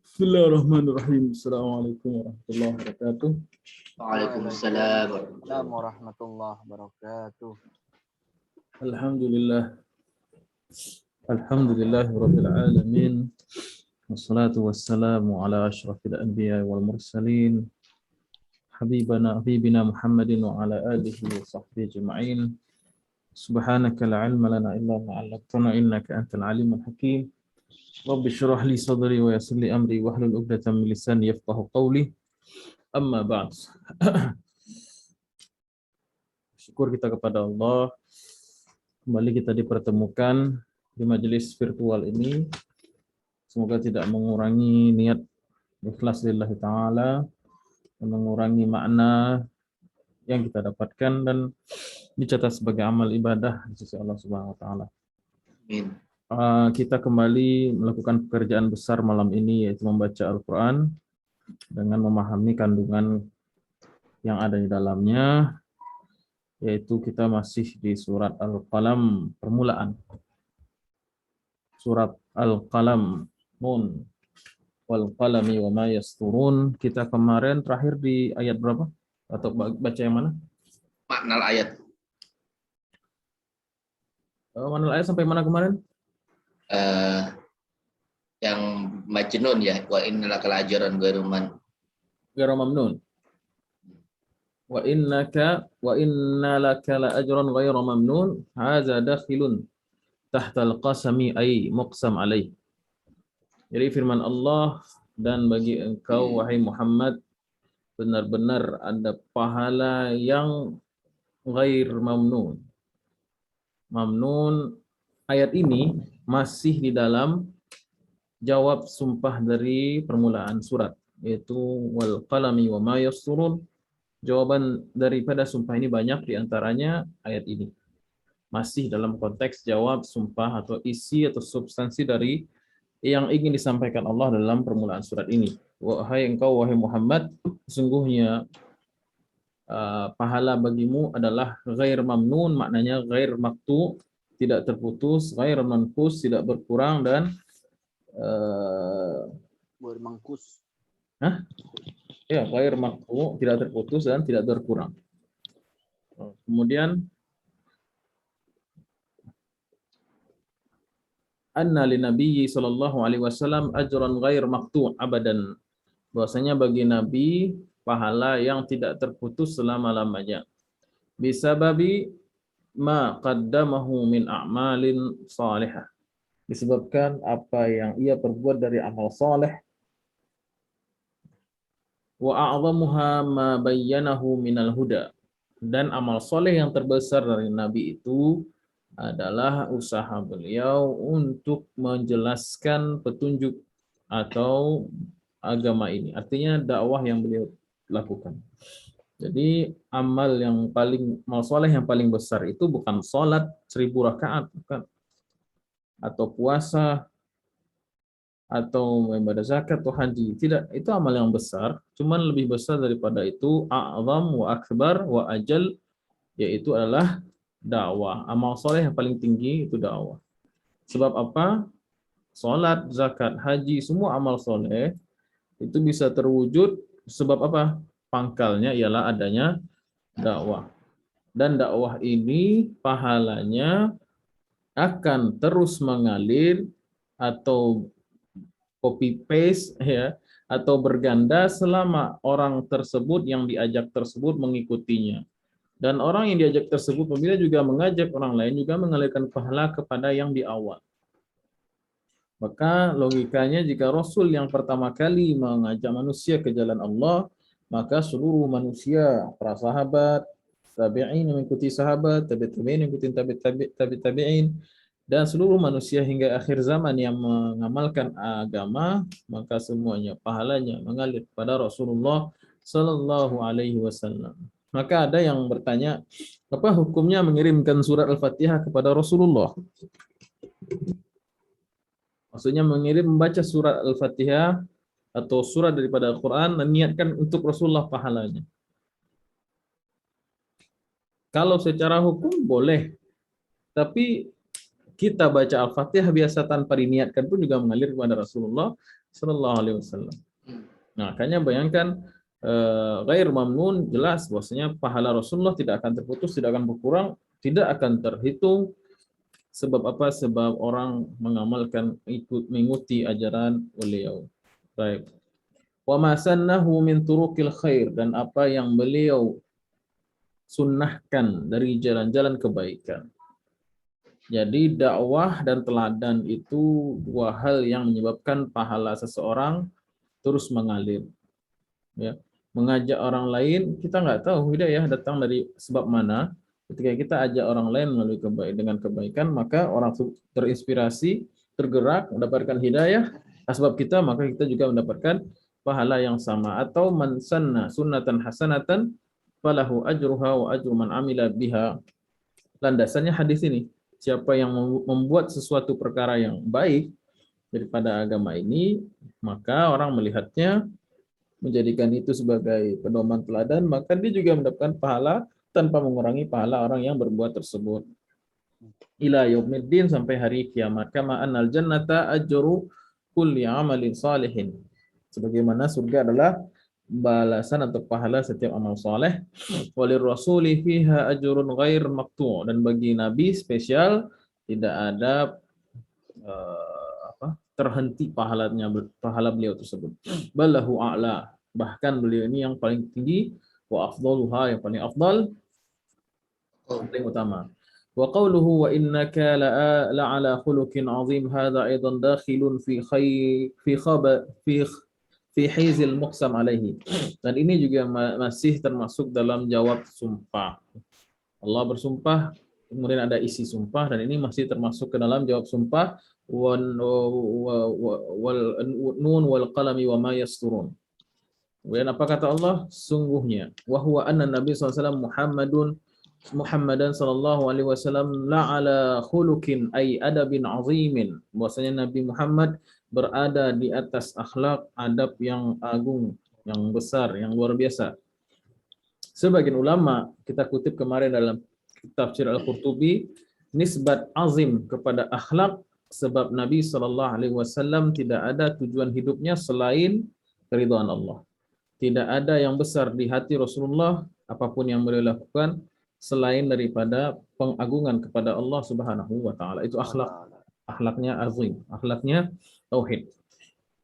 Bismillahirrahmanirrahim. Assalamualaikum warahmatullahi wabarakatuh. Waalaikumsalam. Warahmatullahi wabarakatuh. Alhamdulillah. Alhamdulillahirabbil alamin. Wassalatu wassalamu ala asyrafil anbiya wal mursalin. Habibina Muhammadin wa ala alihi wa sahbihi ajma'in. Subhanaka la ilma lana illa ma 'allamtana innaka antal alimul hakim. Rabbi shrah li sadri wa yassir li amri wahlul 'uqdatam min lisani yafqahu qawli. Amma ba'd. Syukur kita kepada Allah. Kembali kita dipertemukan di majelis virtual ini. Semoga tidak mengurangi niat ikhlas lillahi ta'ala, mengurangi makna yang kita dapatkan dan dicatat sebagai amal ibadah di sisi Allah Subhanahu wa taala. Amin. Kita kembali melakukan pekerjaan besar malam ini, yaitu membaca Al-Qur'an dengan memahami kandungan yang ada di dalamnya, yaitu kita masih di surat Al-Qalam permulaan. Surat Al-Qalam, Nun wal qalami wa ma yasturun. Kita kemarin terakhir di ayat berapa? Atau baca yang mana? Makna ayat. Mana ayat sampai mana kemarin? Yang majnun ya, wa innalaka la'ajran ghairu mamnun. Wa inna laka la ajran ghairu mamnun. Hadza dakhilun tahta al-qasami ay muqsam alaih. Jadi firman Allah, dan bagi engkau wahai Muhammad benar-benar ada pahala yang ghair mamnun. Mamnun ayat ini masih di dalam jawab sumpah dari permulaan surat, yaitu wal qalami wa ma yasturun. Jawaban daripada sumpah ini banyak, diantaranya ayat ini. Masih dalam konteks jawab sumpah atau isi atau substansi dari yang ingin disampaikan Allah dalam permulaan surat ini. Wahai engkau wahai Muhammad, sesungguhnya pahala bagimu adalah ghair mamnun, maknanya ghair maktu, tidak terputus, ghair manqus, tidak berkurang, dan Bermangkus. ya, ghair maktu, tidak terputus dan tidak berkurang. Kemudian anna linabiyyi sallallahu alaihi wasallam ajran ghair maqtu' abadan. Bahwasanya bagi nabi pahala yang tidak terputus selama-lamanya. Bisababi ma qaddamahu min a'malin salihah. Disebabkan apa yang ia perbuat dari amal saleh. Wa a'zamuha ma bayyanahu minal huda. Dan amal soleh yang terbesar dari nabi itu adalah usaha beliau untuk menjelaskan petunjuk atau agama ini. Artinya dakwah yang beliau lakukan. Jadi amal soleh yang paling besar itu bukan sholat 1000 rakaat, bukan, atau puasa, atau ibadah zakat atau haji. Tidak, itu amal yang besar. Cuman lebih besar daripada itu, a'zam wa akbar wa ajal, yaitu adalah dakwah. Amal soleh yang paling tinggi itu dakwah. Sebab apa? Salat, zakat, haji, semua amal soleh itu bisa terwujud sebab apa? Pangkalnya ialah adanya dakwah. Dan dakwah ini pahalanya akan terus mengalir atau copy paste ya, atau berganda selama orang tersebut yang diajak tersebut mengikutinya. Dan orang yang diajak tersebut apabila juga mengajak orang lain juga mengalirkan pahala kepada yang di awal. Maka logikanya jika Rasul yang pertama kali mengajak manusia ke jalan Allah, maka seluruh manusia, para sahabat, tabi'in mengikuti sahabat, tabi'in mengikuti tabi'in, dan seluruh manusia hingga akhir zaman yang mengamalkan agama, maka semuanya pahalanya mengalir kepada Rasulullah sallallahu alaihi wasallam. Maka ada yang bertanya, apa hukumnya mengirimkan surat Al-Fatihah kepada Rasulullah? Maksudnya membaca surat Al-Fatihah atau surat daripada Al-Quran dan niatkan untuk Rasulullah pahalanya. Kalau secara hukum boleh, tapi kita baca Al-Fatihah biasa tanpa diniatkan pun juga mengalir kepada Rasulullah Sallallahu Alaihi Wasallam. Nah, makanya bayangkan ghair mamnun, jelas bahwasanya pahala Rasulullah tidak akan terputus, tidak akan berkurang, tidak akan terhitung. Sebab apa? Sebab orang mengamalkan mengikuti ajaran beliau. Baik. Wa ma sannahu min turuqil khair, dan apa yang beliau sunnahkan dari jalan-jalan kebaikan. Jadi dakwah dan teladan itu dua hal yang menyebabkan pahala seseorang terus mengalir. Ya, mengajak orang lain, kita nggak tahu hidayah datang dari sebab mana. Ketika kita ajak orang lain melalui dengan kebaikan, maka orang terinspirasi, tergerak, mendapatkan hidayah. Sebab kita, maka kita juga mendapatkan pahala yang sama. Atau man sanna sunnatan hasanatan falahu ajruha wa ajru man amila biha. Landasannya hadis ini. Siapa yang membuat sesuatu perkara yang baik daripada agama ini, maka orang melihatnya, menjadikan itu sebagai pedoman teladan, maka dia juga mendapatkan pahala tanpa mengurangi pahala orang yang berbuat tersebut. Ila yaumiddin, sampai hari kiamat. Kama annal jannata ajru kulli amalin salihin. Sebagaimana surga adalah balasan atau pahala setiap amal soleh. Walir rasuli fiha ajrun ghair maqtu', dan bagi nabi spesial tidak ada terhenti pahala beliau tersebut. Ballahu a'la, bahkan beliau ini yang paling tinggi, wa afdaluha, yang paling afdal, paling utama. Wa qawluhu wa innaka la'ala khuluqin 'azim, hadza aidan dakhilun fi hizil muqsam alaihi. Dan ini juga masih termasuk dalam jawab sumpah. Allah bersumpah, kemudian ada isi sumpah, dan ini masih termasuk ke dalam jawab sumpah. Nun wal qalami wa ma yasturun. Kemudian apa kata Allah? Sungguhnya, wa huwa anna Nabi SAW Muhammadan sallallahu alaihi wasallam la ala khuluqin ay adabin azimin. Bahwasanya Nabi Muhammad berada di atas akhlak, adab yang agung, yang besar, yang luar biasa. Sebagian ulama, kita kutip kemarin dalam tafsir Al-Qurtubi, nisbat azim kepada akhlak, sebab Nabi SAW tidak ada tujuan hidupnya selain keridhaan Allah. Tidak ada yang besar di hati Rasulullah, apapun yang beliau lakukan, selain daripada pengagungan kepada Allah Subhanahu wa Ta'ala. Itu akhlaknya azim, akhlaknya tauhid.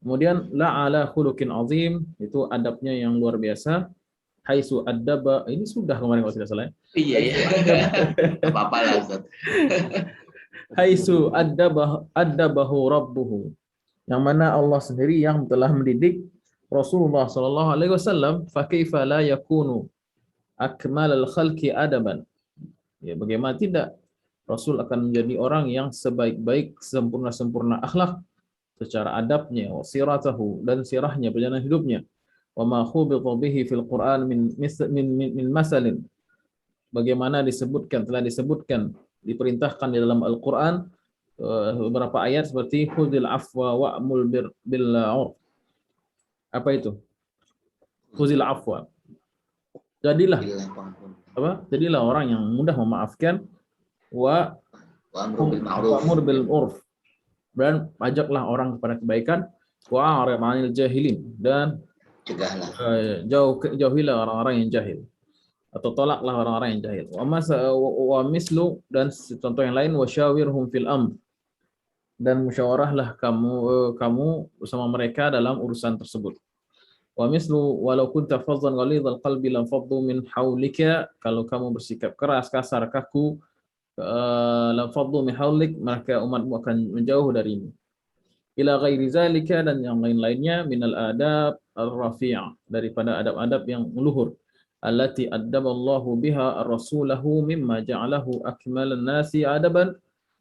Kemudian la ala khuluqin azim, itu adabnya yang luar biasa. Haitsu adaba, ini sudah kemarin kalau tidak salah. Iya ya. Apa-apa lah Ustaz. Haitsu adabahu rabbuhu, yang mana Allah sendiri yang telah mendidik Rasulullah sallallahu alaihi wasallam, fa kaifa la yakunu akmalal khalqi adaban. Ya, bagaimana tidak Rasul akan menjadi orang yang sebaik-baik, sempurna-sempurna akhlak secara adabnya, wa siratahu, dan sirahnya, perjalanan hidupnya. Wa ma khubita bihi fil Qur'an min masalin. Bagaimana telah disebutkan, diperintahkan di dalam Al-Qur'an beberapa ayat seperti khudil afwa wa'mul bil 'urf. Apa itu? Khudil afwa. Jadilah orang yang mudah memaafkan, wa amr bil 'urf, dan ajaklah orang kepada kebaikan, wa a'rid 'anil jahilin, dan cegahlah, jauhilah orang-orang yang jahil, atau tolaklah orang-orang yang jahil. Wa mislu, dan contoh yang lain, wasyawirhum fil amr, dan musyawarahlah kamu bersama mereka dalam urusan tersebut. Wa mislu walau kunta fazzan ghalidhal qalbi lam faddu min haulika, kalau kamu bersikap keras, kasar, kaku, lam faddu min haulik, maka umatmu akan menjauh darimu. Ila ghairi zalika, dan yang lain-lainnya, minal adab ar-rafi'ah, daripada adab-adab yang luhur, allati addaballahu biha ar-rasulahu mimma ja'alahu akmalan nasi adaban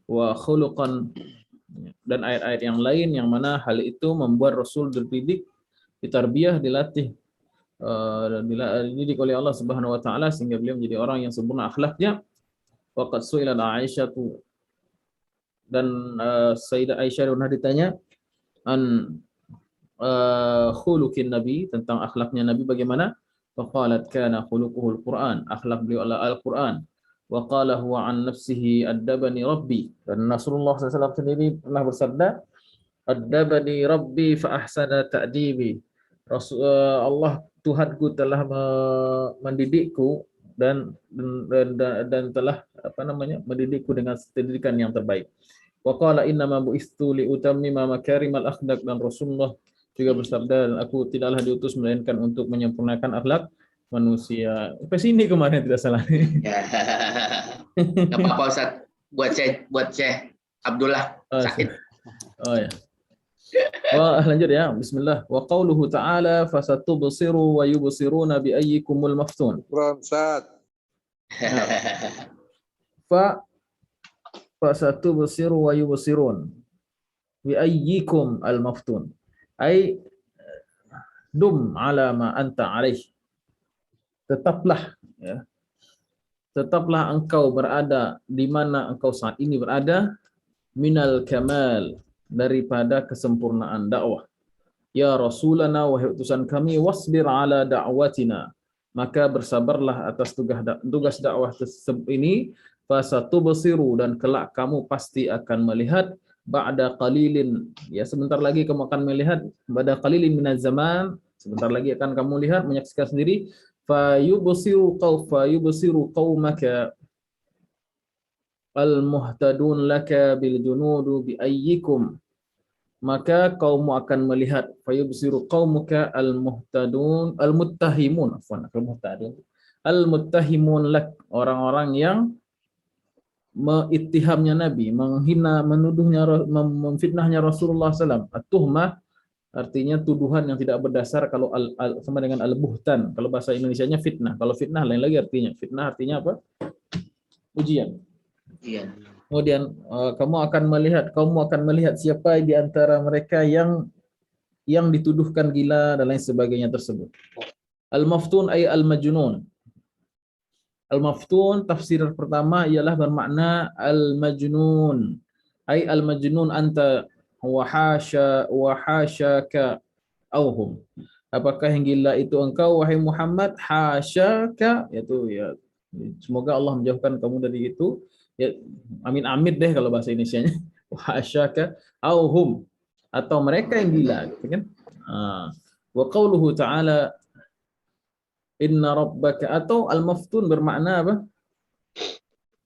wa khuluqan, dan ayat-ayat yang lain yang mana hal itu membuat Rasul dididik, ditarbiyah, dilatih, dididik oleh Allah Subhanahu wa taala sehingga beliau menjadi orang yang sempurna akhlaknya. Waqad su'ilat Aisyah, dan Sayyidah Aisyah pernah ditanya an khuluqin Nabi, tentang akhlaknya Nabi bagaimana. Faqalat kana khuluquhul Quran, akhlak beliau adalah Al-Quran. Wa qala huwa an nafsihi addabani rabbi. Dan Rasulullah SAW sendiri pernah bersabda, addabani rabbi fa ahsana ta'dibi. Allah Tuhanku telah mendidikku dan telah mendidikku dengan pendidikan yang terbaik. Wa qala innama bu'istu li utammima makarimal akhlaq, dan Rasulullah juga bersabda, aku tidaklah diutus melainkan untuk menyempurnakan akhlak manusia. Sampai sini kemarin tidak salah. Ya. Nggak apa-apa Ustaz. Buat Syekh Abdullah sakit. Oh ya. Wah, lanjut ya. Bismillah. Wa qauluhu ta'ala fasatubsiru wa yubsiruna bi ayyikumul maftun. Ustaz. Fa fasatubsiru wa yubsirun bi ayyikum al maftun. Ai dum ala ma anta alaih. Tetaplah ya. Tetaplah engkau berada di mana engkau saat ini berada, minal kamal, daripada kesempurnaan dakwah. Ya Rasulana, wahai utusan kami, wasbir ala da'watina, maka bersabarlah atas tugas dakwah ini, fasatubsiru, dan kelak kamu pasti akan melihat, ba'da qalilin, ya sebentar lagi kamu akan melihat, ba'da qalilin minaz zaman, sebentar lagi akan kamu lihat, menyaksikan sendiri, fayubsiru qaumaka al-muhtadun laka bil junudu bi ayyikum, maka kaummu akan melihat, fayubsiru qaumuka al-muhtadun al-muttahimun al-muttahimun lak, orang-orang yang mengittihamnya Nabi, menghina, menuduhnya, memfitnahnya Rasulullah SAW. At-tuhmah artinya tuduhan yang tidak berdasar, kalau sama dengan al-buhtan, kalau bahasa Indonesianya fitnah. Kalau fitnah lain lagi artinya. Fitnah artinya apa? Ujian. Iya. Kemudian kamu akan melihat siapa di antara mereka yang dituduhkan gila dan lain sebagainya tersebut. Al-maftun ay al-majnun. Al-maftun tafsir pertama ialah bermakna al-majnun. Ay al-majnun anta wa hasyaka auhum. Apakah yang gila itu engkau wahai Muhammad? Hasyaka, yaitu ya, semoga Allah menjauhkan kamu dari itu. Ya, amin amin deh kalau bahasa Indonesianya. Hasyaka auhum, atau mereka yang gila, gitu kan? Wa qauluhu ta'ala inna rabbaka, atau al-maftun bermakna apa?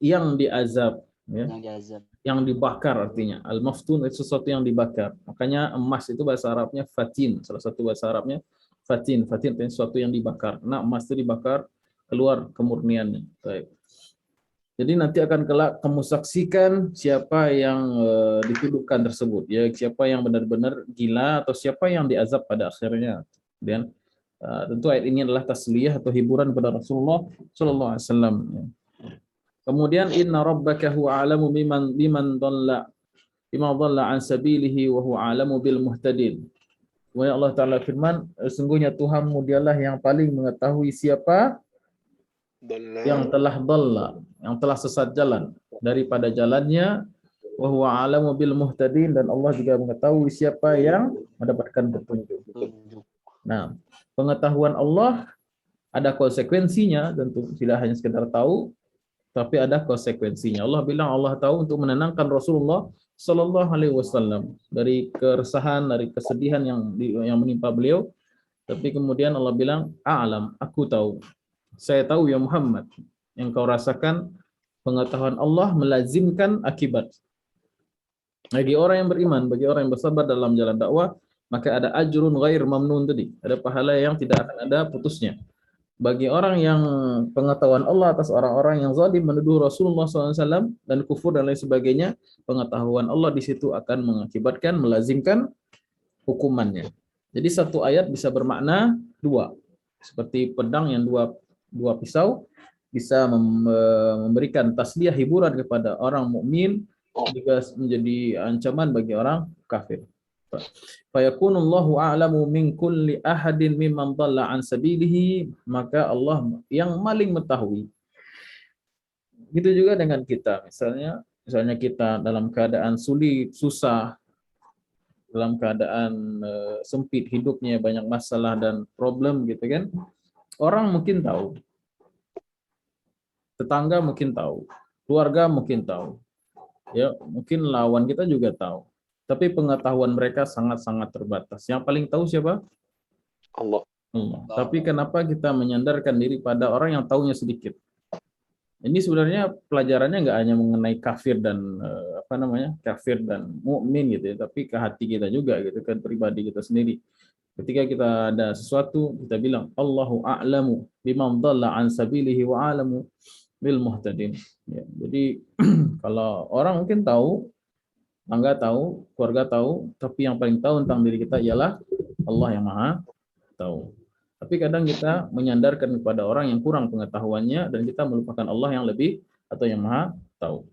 Yang diazab, ya. Yang diazab. Yang dibakar artinya. Al-maftun itu sesuatu yang dibakar. Makanya emas itu bahasa Arabnya fatin. Salah satu bahasa Arabnya fatin. Fatin itu sesuatu yang dibakar. Nah, emas itu dibakar, keluar kemurniannya. Baik. Jadi nanti akan kelak kamu saksikan siapa yang dituduhkan tersebut, ya, siapa yang benar-benar gila atau siapa yang diazab pada akhirnya. Dan tentu ayat ini adalah tasliyah atau hiburan kepada Rasulullah sallallahu alaihi wasallam. Kemudian inna rabbaka huwa a'lamu biman dhalla an sabilihi wa huwa a'lamu bil muhtadin. Kemudian Allah Ta'ala firman, sungguhnya Tuhanmu dialah yang paling mengetahui siapa yang telah dhalla, yang telah sesat jalan daripada jalannya, wa huwa a'lamu bil muhtadin, dan Allah juga mengetahui siapa yang mendapatkan petunjuk. Nah, pengetahuan Allah ada konsekuensinya, tentu tidak hanya sekedar tahu, tapi ada konsekuensinya. Allah bilang Allah tahu untuk menenangkan Rasulullah Sallallahu Alaihi Wasallam dari keresahan, dari kesedihan yang menimpa beliau. Tapi kemudian Allah bilang, a'lam, aku tahu. Saya tahu ya Muhammad, yang kau rasakan, pengetahuan Allah melazimkan akibat. Bagi orang yang beriman, bagi orang yang bersabar dalam jalan dakwah, maka ada ajrun ghair mamnun tadi. Ada pahala yang tidak akan ada putusnya. Bagi orang yang pengetahuan Allah atas orang-orang yang zalim menuduh Rasulullah SAW dan kufur dan lain sebagainya, pengetahuan Allah di situ akan mengakibatkan, melazimkan hukumannya. Jadi satu ayat bisa bermakna dua. Seperti pedang yang dua pisau, bisa memberikan tasliyah, hiburan kepada orang mukmin, juga menjadi ancaman bagi orang kafir. Fayakunullahu a'lamu min kulli ahadin mimman dhalla an sabilihi, maka Allah yang paling mengetahui. Gitu juga dengan kita, misalnya kita dalam keadaan sulit, susah, dalam keadaan sempit hidupnya, banyak masalah dan problem gitu kan. Orang mungkin tahu. Tetangga mungkin tahu, keluarga mungkin tahu, ya mungkin lawan kita juga tahu. Tapi pengetahuan mereka sangat-sangat terbatas. Yang paling tahu siapa? Allah. Allah. Tapi kenapa kita menyandarkan diri pada orang yang tahunya sedikit? Ini sebenarnya pelajarannya nggak hanya mengenai kafir dan kafir dan mukmin gitu ya, tapi ke hati kita juga gitu kan, pribadi kita sendiri. Ketika kita ada sesuatu, kita bilang Allahu a'lamu biman dhalla an sabilihi wa a'lamu bil muhtadin. Ya, jadi kalau orang mungkin tahu, tangga tahu, keluarga tahu, tapi yang paling tahu tentang diri kita ialah Allah yang Maha tahu. Tapi kadang kita menyandarkan kepada orang yang kurang pengetahuannya dan kita melupakan Allah yang lebih atau yang Maha tahu.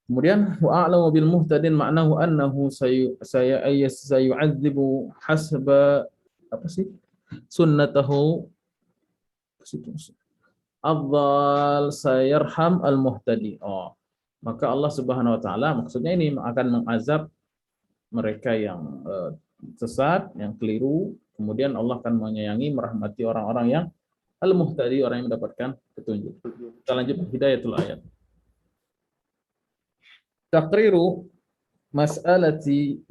Kemudian wa'alamu bil muhtadin maknahu annahu sayu'adzibu hasba sunnatahu afdal sayarham al muhtadi. Maka Allah Subhanahu wa taala maksudnya ini akan mengazab mereka yang sesat, yang keliru. Kemudian Allah akan menyayangi, merahmati orang-orang yang al-muhtadi, orang yang mendapatkan petunjuk. Kita lanjut hidayatul ayat. Taqriru mas'alati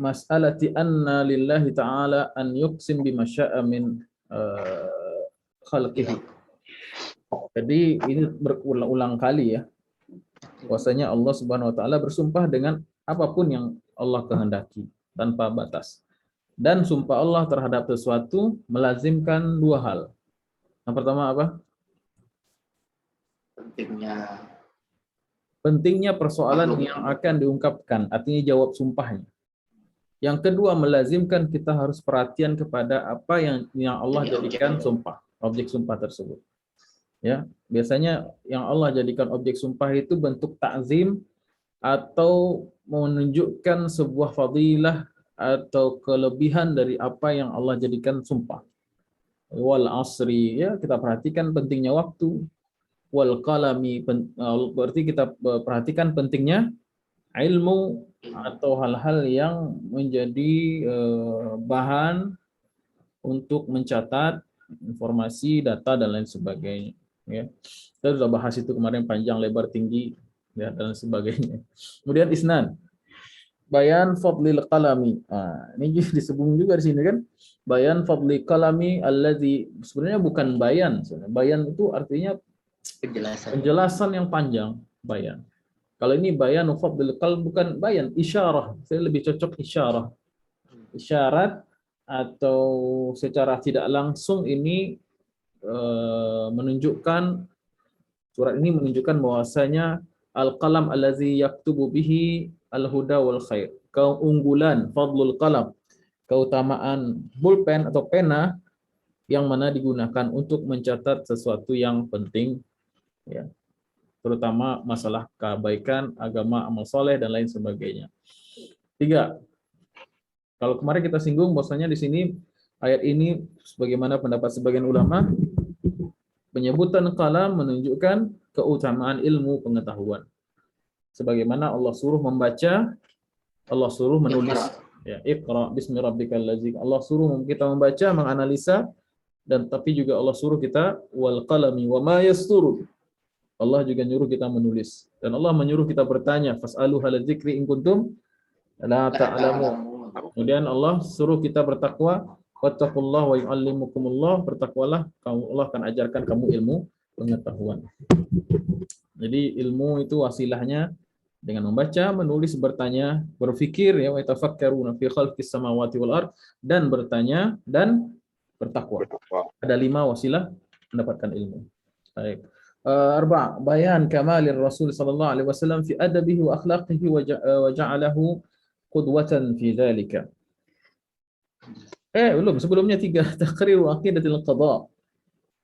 anna lillahi ta'ala an yuqsim bima sya'a min khalqihi. Jadi ini berulang-ulang kali ya. Bahwasanya Allah Subhanahu wa taala bersumpah dengan apapun yang Allah kehendaki tanpa batas. Dan sumpah Allah terhadap sesuatu melazimkan dua hal. Yang pertama apa? Pentingnya persoalan yang akan diungkapkan, artinya jawab sumpahnya. Yang kedua, melazimkan kita harus perhatian kepada apa yang Allah jadikan sumpah, objek sumpah tersebut. Ya, biasanya yang Allah jadikan objek sumpah itu bentuk ta'zim atau menunjukkan sebuah fadilah atau kelebihan dari apa yang Allah jadikan sumpah. Wal asri, ya kita perhatikan pentingnya waktu. Wal qalami, berarti kita perhatikan pentingnya ilmu atau hal-hal yang menjadi bahan untuk mencatat informasi, data dan lain sebagainya. Ya, kita sudah bahas itu kemarin panjang, lebar, tinggi, ya, dan sebagainya. Kemudian isnan. Bayan fadlil qalami. Ini disebut juga di sini kan. Bayan fadlil qalami allazi, sebenarnya bukan bayan. Bayan itu artinya penjelasan yang panjang, bayan. Kalau ini bayan fadlil qalam bukan bayan, isyarah. Saya lebih cocok isyarah. Isyarat atau secara tidak langsung ini menunjukkan, surat ini menunjukkan bahwasanya al-qalam allazi yaktubu bihi al-huda wal khair. Keunggulan fadlul qalam, keutamaan pulpen atau pena yang mana digunakan untuk mencatat sesuatu yang penting, ya, terutama masalah kebaikan, agama, amal soleh dan lain sebagainya. 3. Kalau kemarin kita singgung bahwasanya di sini ayat ini sebagaimana pendapat sebagian ulama, penyebutan qalam menunjukkan keutamaan ilmu pengetahuan. Sebagaimana Allah suruh membaca, Allah suruh menulis. Ya, Iqra bismi rabbikal ladzi. Allah suruh kita membaca, menganalisa, dan tapi juga Allah suruh kita wal qalami wa ma yasturun. Allah juga nyuruh kita menulis. Dan Allah menyuruh kita bertanya, fas'alu halal dzikri in kuntum la ta'lamun. Kemudian Allah suruh kita bertakwa, wattaqullaha wa yu'allimukumullah, bertakwalah, Allah akan ajarkan kamu ilmu pengetahuan. Jadi ilmu itu wasilahnya dengan membaca, menulis, bertanya, berfikir, ya, wa yatafakkaruna fi khalqis samawati wal ard, dan bertanya dan bertakwa. Ada 5 wasilah mendapatkan ilmu. Baik. 4. Bayan kamalir Rasul sallallahu alaihi wasallam fi adabihi wa akhlaqihi wa ja'alahu qudwatan fi dzalika. Belum, sebelumnya 3. Taqriru aqidatil qada.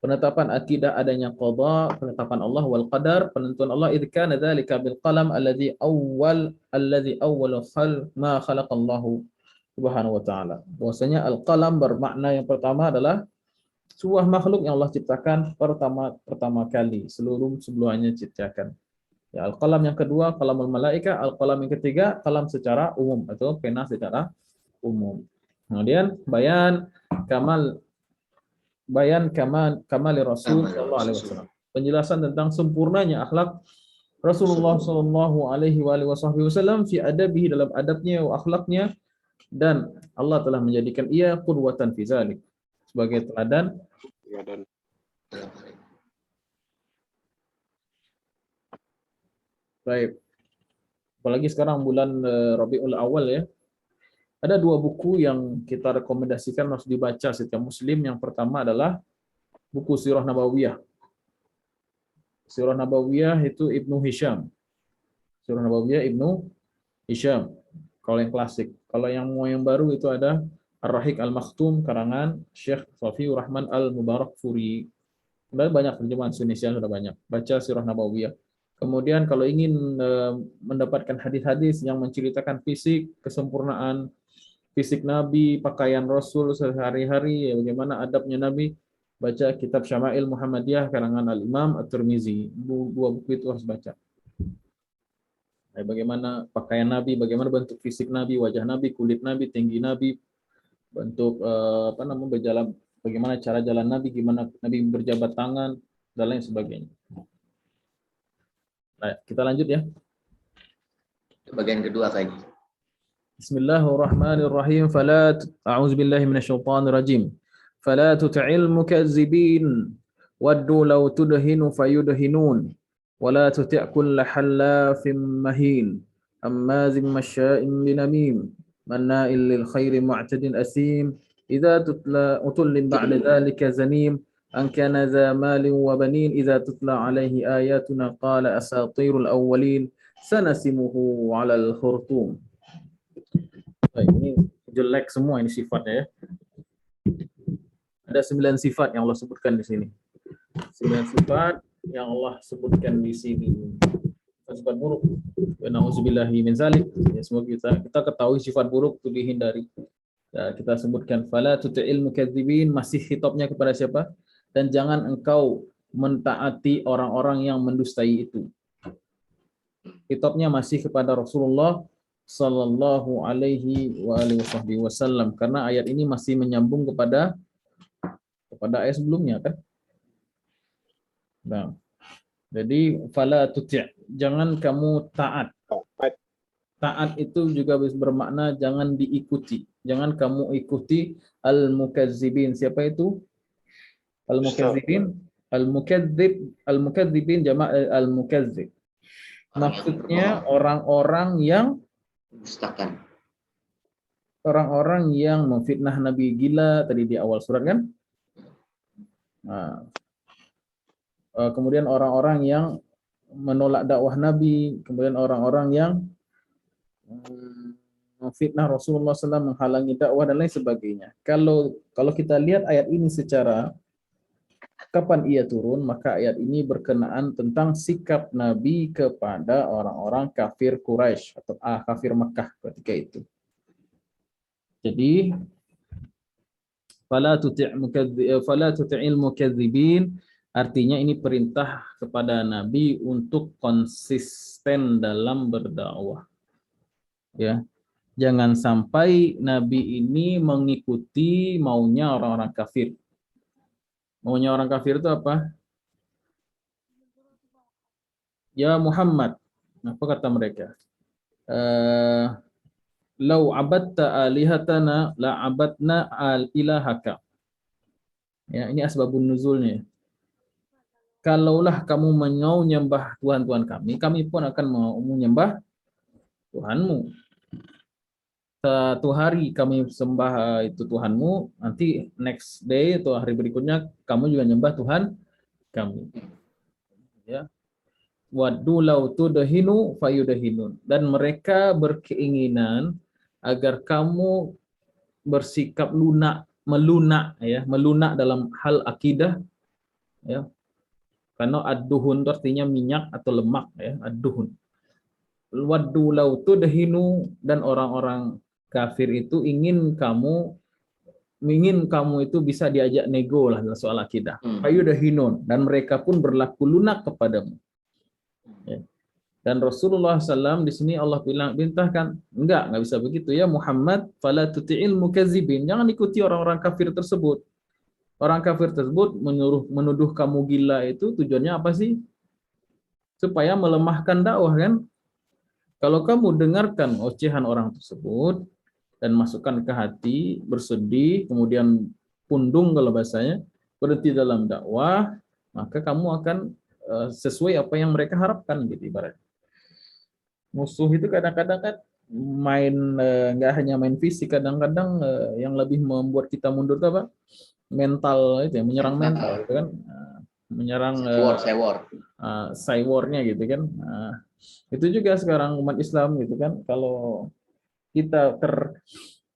Penetapan akidah adanya qada, penetapan Allah wal qadar, penentuan Allah, idz kana dzalika bil qalam alladzi awwal ma khalaqallahu subhanahu wa ta'ala. Bahwasanya al-qalam bermakna yang pertama adalah sebuah makhluk yang Allah ciptakan pertama kali, sebelumnya ciptakan. Ya, al-qalam yang kedua, qalamul malaika, al-qalam yang ketiga, qalam secara umum atau pena secara umum. Kemudian bayan kamal Rasul sallallahu alaihi wasallam. penjelasan tentang sempurnanya akhlak Rasulullah Shallallahu Alaihi Wasallam fi adabihi, dalam adabnya wa akhlaknya, dan Allah telah menjadikan ia qudwatan fi zalik, sebagai teladan. Ya, dan Baik. Apalagi sekarang bulan Rabiul Awal ya. Ada dua buku yang kita rekomendasikan harus dibaca setiap muslim. Yang pertama adalah buku Sirah Nabawiyah. Sirah Nabawiyah itu Ibnu Hisham. Sirah Nabawiyah Ibnu Hisham. Kalau yang klasik. Kalau yang baru itu ada Ar-Rahiq Al-Maktum karangan Syekh Safiur Rahman Al-Mubarakfuri. Sudah banyak terjemahan Indonesia, sudah banyak. Baca Sirah Nabawiyah. Kemudian kalau ingin mendapatkan hadis-hadis yang menceritakan fisik, kesempurnaan fisik Nabi, pakaian Rasul sehari-hari, ya, bagaimana adabnya Nabi, baca kitab Syama'il Muhammadiyah karangan Al-Imam At-Tirmizi. Dua buku itu harus baca. Bagaimana pakaian Nabi, bagaimana bentuk fisik Nabi, wajah Nabi, kulit Nabi, tinggi Nabi, bentuk berjalan, bagaimana cara jalan Nabi, gimana Nabi berjabat tangan, dan lain sebagainya. Nah, kita lanjut ya. Bagian kedua kayaknya. Bismillahirrahmanirrahim. A'udzu billahi minasyaitonir rajim. Fala tut'il mukazzibin waddu law tudhinu fayudhinun wala tuti' kull halafin mahin ammazim masya'in binamim manna'il lil khairi mu'tadin asim idza tutla utullin ba'da dhalika zanim an kana dha malin wa banin idza tutla alaihi ayatuna qala asatirul awwalin sanasimuhu 'alal khurtum. Baik, ini jelek semua ini sifatnya ya. Ada 9 sifat yang Allah sebutkan di sini. 9 sifat yang Allah sebutkan di sini. Sifat buruk. Nauzubillahi min zalik. Ya, semoga kita ketahui sifat buruk itu dihindari. Ya, kita sebutkan fala tuti'il mukadzibin, masih khitabnya kepada siapa? Dan jangan engkau mentaati orang-orang yang mendustai itu. Khitabnya masih kepada Rasulullah Sallallahu Alaihi Wasallam, karena ayat ini masih menyambung kepada ayat sebelumnya kan. Nah, jadi fala tuti', jangan kamu taat. Taat itu juga bermakna jangan diikuti. Jangan kamu ikuti al-mukazzibin. Siapa itu? Al-mukazzibin. Al-mukadzibin jama' al-mukazzib. Maksudnya orang-orang yang Dustakan. orang-orang yang memfitnah Nabi gila tadi di awal surat kan. Nah, kemudian orang-orang yang menolak dakwah Nabi, kemudian orang-orang yang memfitnah Rasulullah SAW, menghalangi dakwah dan lain sebagainya. Kalau kita lihat ayat ini secara kapan ia turun, maka ayat ini berkenaan tentang sikap Nabi kepada orang-orang kafir Quraisy atau kafir Makkah ketika itu. Jadi fala tuti'il mukadzibin, artinya ini perintah kepada Nabi untuk konsisten dalam berdakwah. Ya. Jangan sampai Nabi ini mengikuti maunya orang-orang kafir. Maunya orang kafir itu apa? Ya Muhammad, apa kata mereka? Lau abadta alihatana la abadna al ilahaka. Ya, ini asbabun nuzulnya. Kalaulah kamu mau menyembah Tuhan-Tuhan kami pun akan mau menyembah Tuhanmu. Satu hari kami sembah itu Tuhanmu, nanti next day atau hari berikutnya kamu juga nyembah Tuhan kami. Ya. Waddu law tudhinu fayudhinun, dan mereka berkeinginan agar kamu bersikap melunak dalam hal akidah, ya. Karena ad-duhun itu artinya minyak atau lemak, ya, ad-duhun. Waddu law tudhinu, dan orang-orang kafir itu ingin kamu itu bisa diajak nego lah dalam soal akidah. Fayudhinun, dan mereka pun berlaku lunak kepadamu. Ya. Dan Rasulullah SAW di sini Allah perintahkan, enggak bisa begitu ya Muhammad, fala tuti'il mukazzibin, jangan ikuti orang-orang kafir tersebut. Orang kafir tersebut menuduh kamu gila itu tujuannya apa sih? Supaya melemahkan dakwah kan? Kalau kamu dengarkan ocehan orang tersebut dan masukkan ke hati, bersedih, kemudian pundung kalau bahasanya, berhenti dalam dakwah, maka kamu akan sesuai apa yang mereka harapkan gitu ibarat. Musuh itu kadang-kadang kan main nggak hanya main fisik, kadang-kadang yang lebih membuat kita mundur itu apa? Mental itu ya, menyerang mental Mental. itu kan. Menyerang Sewor. cywarnya gitu kan. Itu juga sekarang umat Islam gitu kan. Kalau kita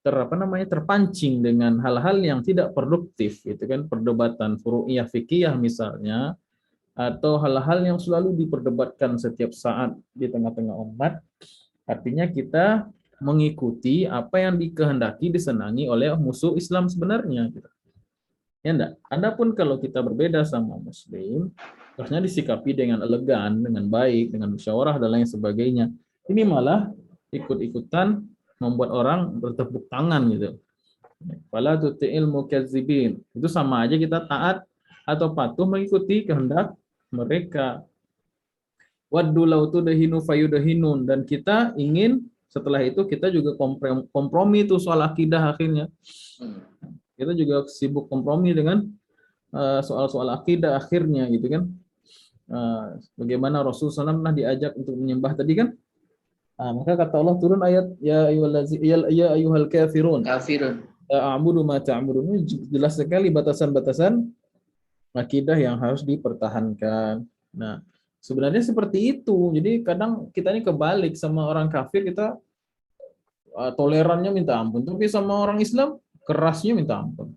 terpancing dengan hal-hal yang tidak produktif gitu kan, perdebatan furu'iyah fikih misalnya, atau hal-hal yang selalu diperdebatkan setiap saat di tengah-tengah umat, artinya kita mengikuti apa yang dikehendaki disenangi oleh musuh Islam sebenarnya gitu. Ya enggak? Adapun kalau kita berbeda sama muslim, harusnya disikapi dengan elegan, dengan baik, dengan musyawarah dan lain sebagainya. Ini malah ikut-ikutan membuat orang bertepuk tangan gitu. Fala tuti'il mukazzibin. Itu sama aja kita taat atau patuh mengikuti kehendak mereka. Waddu law tudhinu fayudhinun, dan kita ingin setelah itu kita juga kompromi itu soal akidah akhirnya. Kita juga sibuk kompromi dengan soal-soal akidah akhirnya gitu kan. Bagaimana Rasulullah SAW pernah diajak untuk menyembah tadi kan. Maka kata Allah turun ayat ya ayyuhal kafirun. A'budu ma ta'budun. Jelas sekali batasan-batasan akidah yang harus dipertahankan. Nah, sebenarnya seperti itu. Jadi kadang kita ini kebalik, sama orang kafir kita tolerannya minta ampun, tapi sama orang Islam kerasnya minta ampun.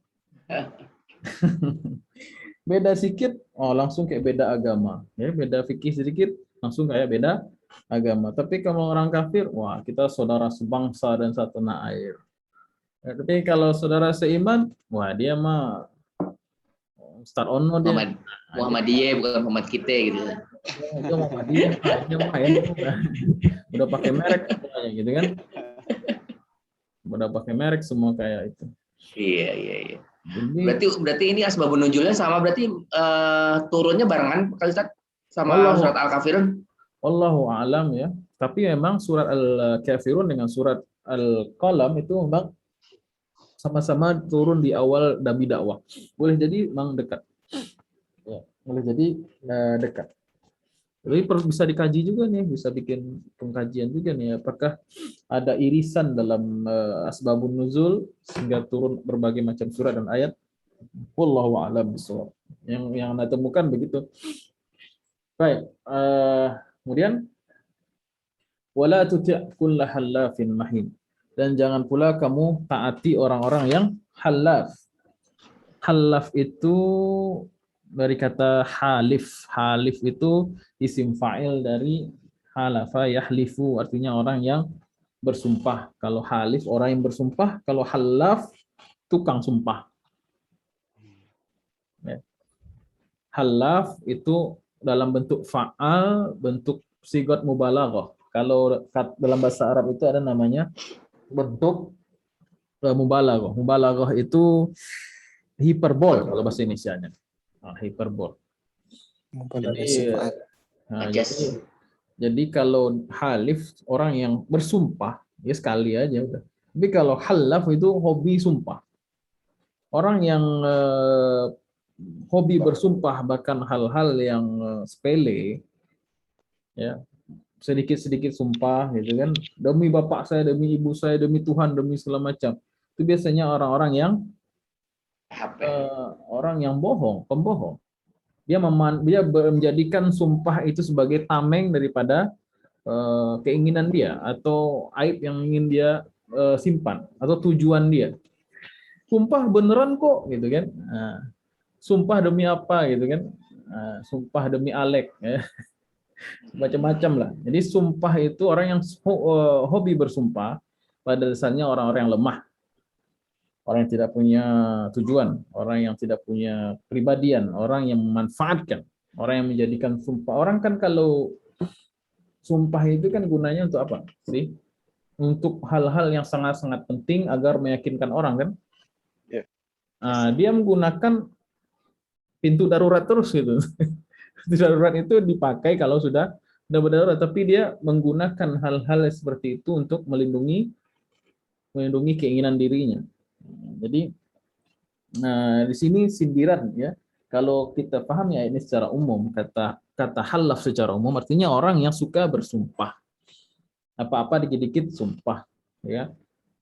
Beda sedikit, langsung kayak beda agama. Ya, beda fikih sedikit, langsung kayak beda agama. Tapi kalau orang kafir, wah kita saudara sebangsa dan satu tanah air. Ya, tapi kalau saudara seiman, wah dia mah start ono dia. Muhammadiyah bukan Muhammad kita gitu. Dia Muhammadiyah, dia mah ya. Udah pakai merek semuanya gitu kan. Udah pakai merek semua kayak itu. Iya. Jadi, Berarti ini asbabun nuzulnya sama, berarti turunnya barengan kali Ustaz sama surat Al-Kafirun. Wallahu a'lam ya. Tapi memang surat Al-Kafirun dengan surat Al-Qalam itu memang sama-sama turun di awal Nabi dakwah. Boleh jadi memang dekat. Ya, boleh jadi dekat. Tapi bisa dikaji juga nih, bisa bikin pengkajian juga nih. Apakah ada irisan dalam asbabun nuzul sehingga turun berbagai macam surat dan ayat? Wallahu a'lam bishawab. Yang Anda temukan begitu. Baik. Kemudian wala tuti' kulla hallafin mahin. Dan jangan pula kamu taati orang-orang yang halaf. Halaf itu dari kata halif. Halif itu isim fa'il dari halafa yahlifu, artinya orang yang bersumpah. Kalau halif orang yang bersumpah, kalau halaf tukang sumpah. Halaf itu dalam bentuk fa'al, bentuk sigot mubalaghah. Kalau dalam bahasa Arab itu ada namanya bentuk mubalaghah. Mubalaghah itu hiperbol kalau bahasa Indonesianya. Hiperbol. Jadi kalau halif orang yang bersumpah ya sekali aja udah. Tapi kalau halaf itu hobi sumpah. Orang yang hobi bersumpah bahkan hal-hal yang sepele, ya sedikit-sedikit sumpah gitu kan, demi bapak saya, demi ibu saya, demi Tuhan, demi segala macam. Itu biasanya orang-orang yang bohong, pembohong. Dia menjadikan sumpah itu sebagai tameng daripada keinginan dia atau aib yang ingin dia simpan atau tujuan dia. Sumpah beneran kok gitu kan. Sumpah demi apa gitu kan. Sumpah demi Alek ya. Macam-macam lah. Jadi sumpah itu orang yang hobi bersumpah pada dasarnya orang-orang yang lemah. Orang yang tidak punya tujuan, orang yang tidak punya pribadian, orang yang memanfaatkan, orang yang menjadikan sumpah. Orang kan kalau sumpah itu kan gunanya untuk apa sih? Untuk hal-hal yang sangat-sangat penting agar meyakinkan orang kan? Dia menggunakan pintu darurat terus gitu. Pintu darurat itu dipakai kalau sudah berdarurat, tapi dia menggunakan hal-hal seperti itu untuk melindungi keinginan dirinya. Jadi, nah di sini sindiran ya. Kalau kita paham ya ini secara umum, kata halaf secara umum artinya orang yang suka bersumpah. Apa-apa dikit-dikit sumpah, ya.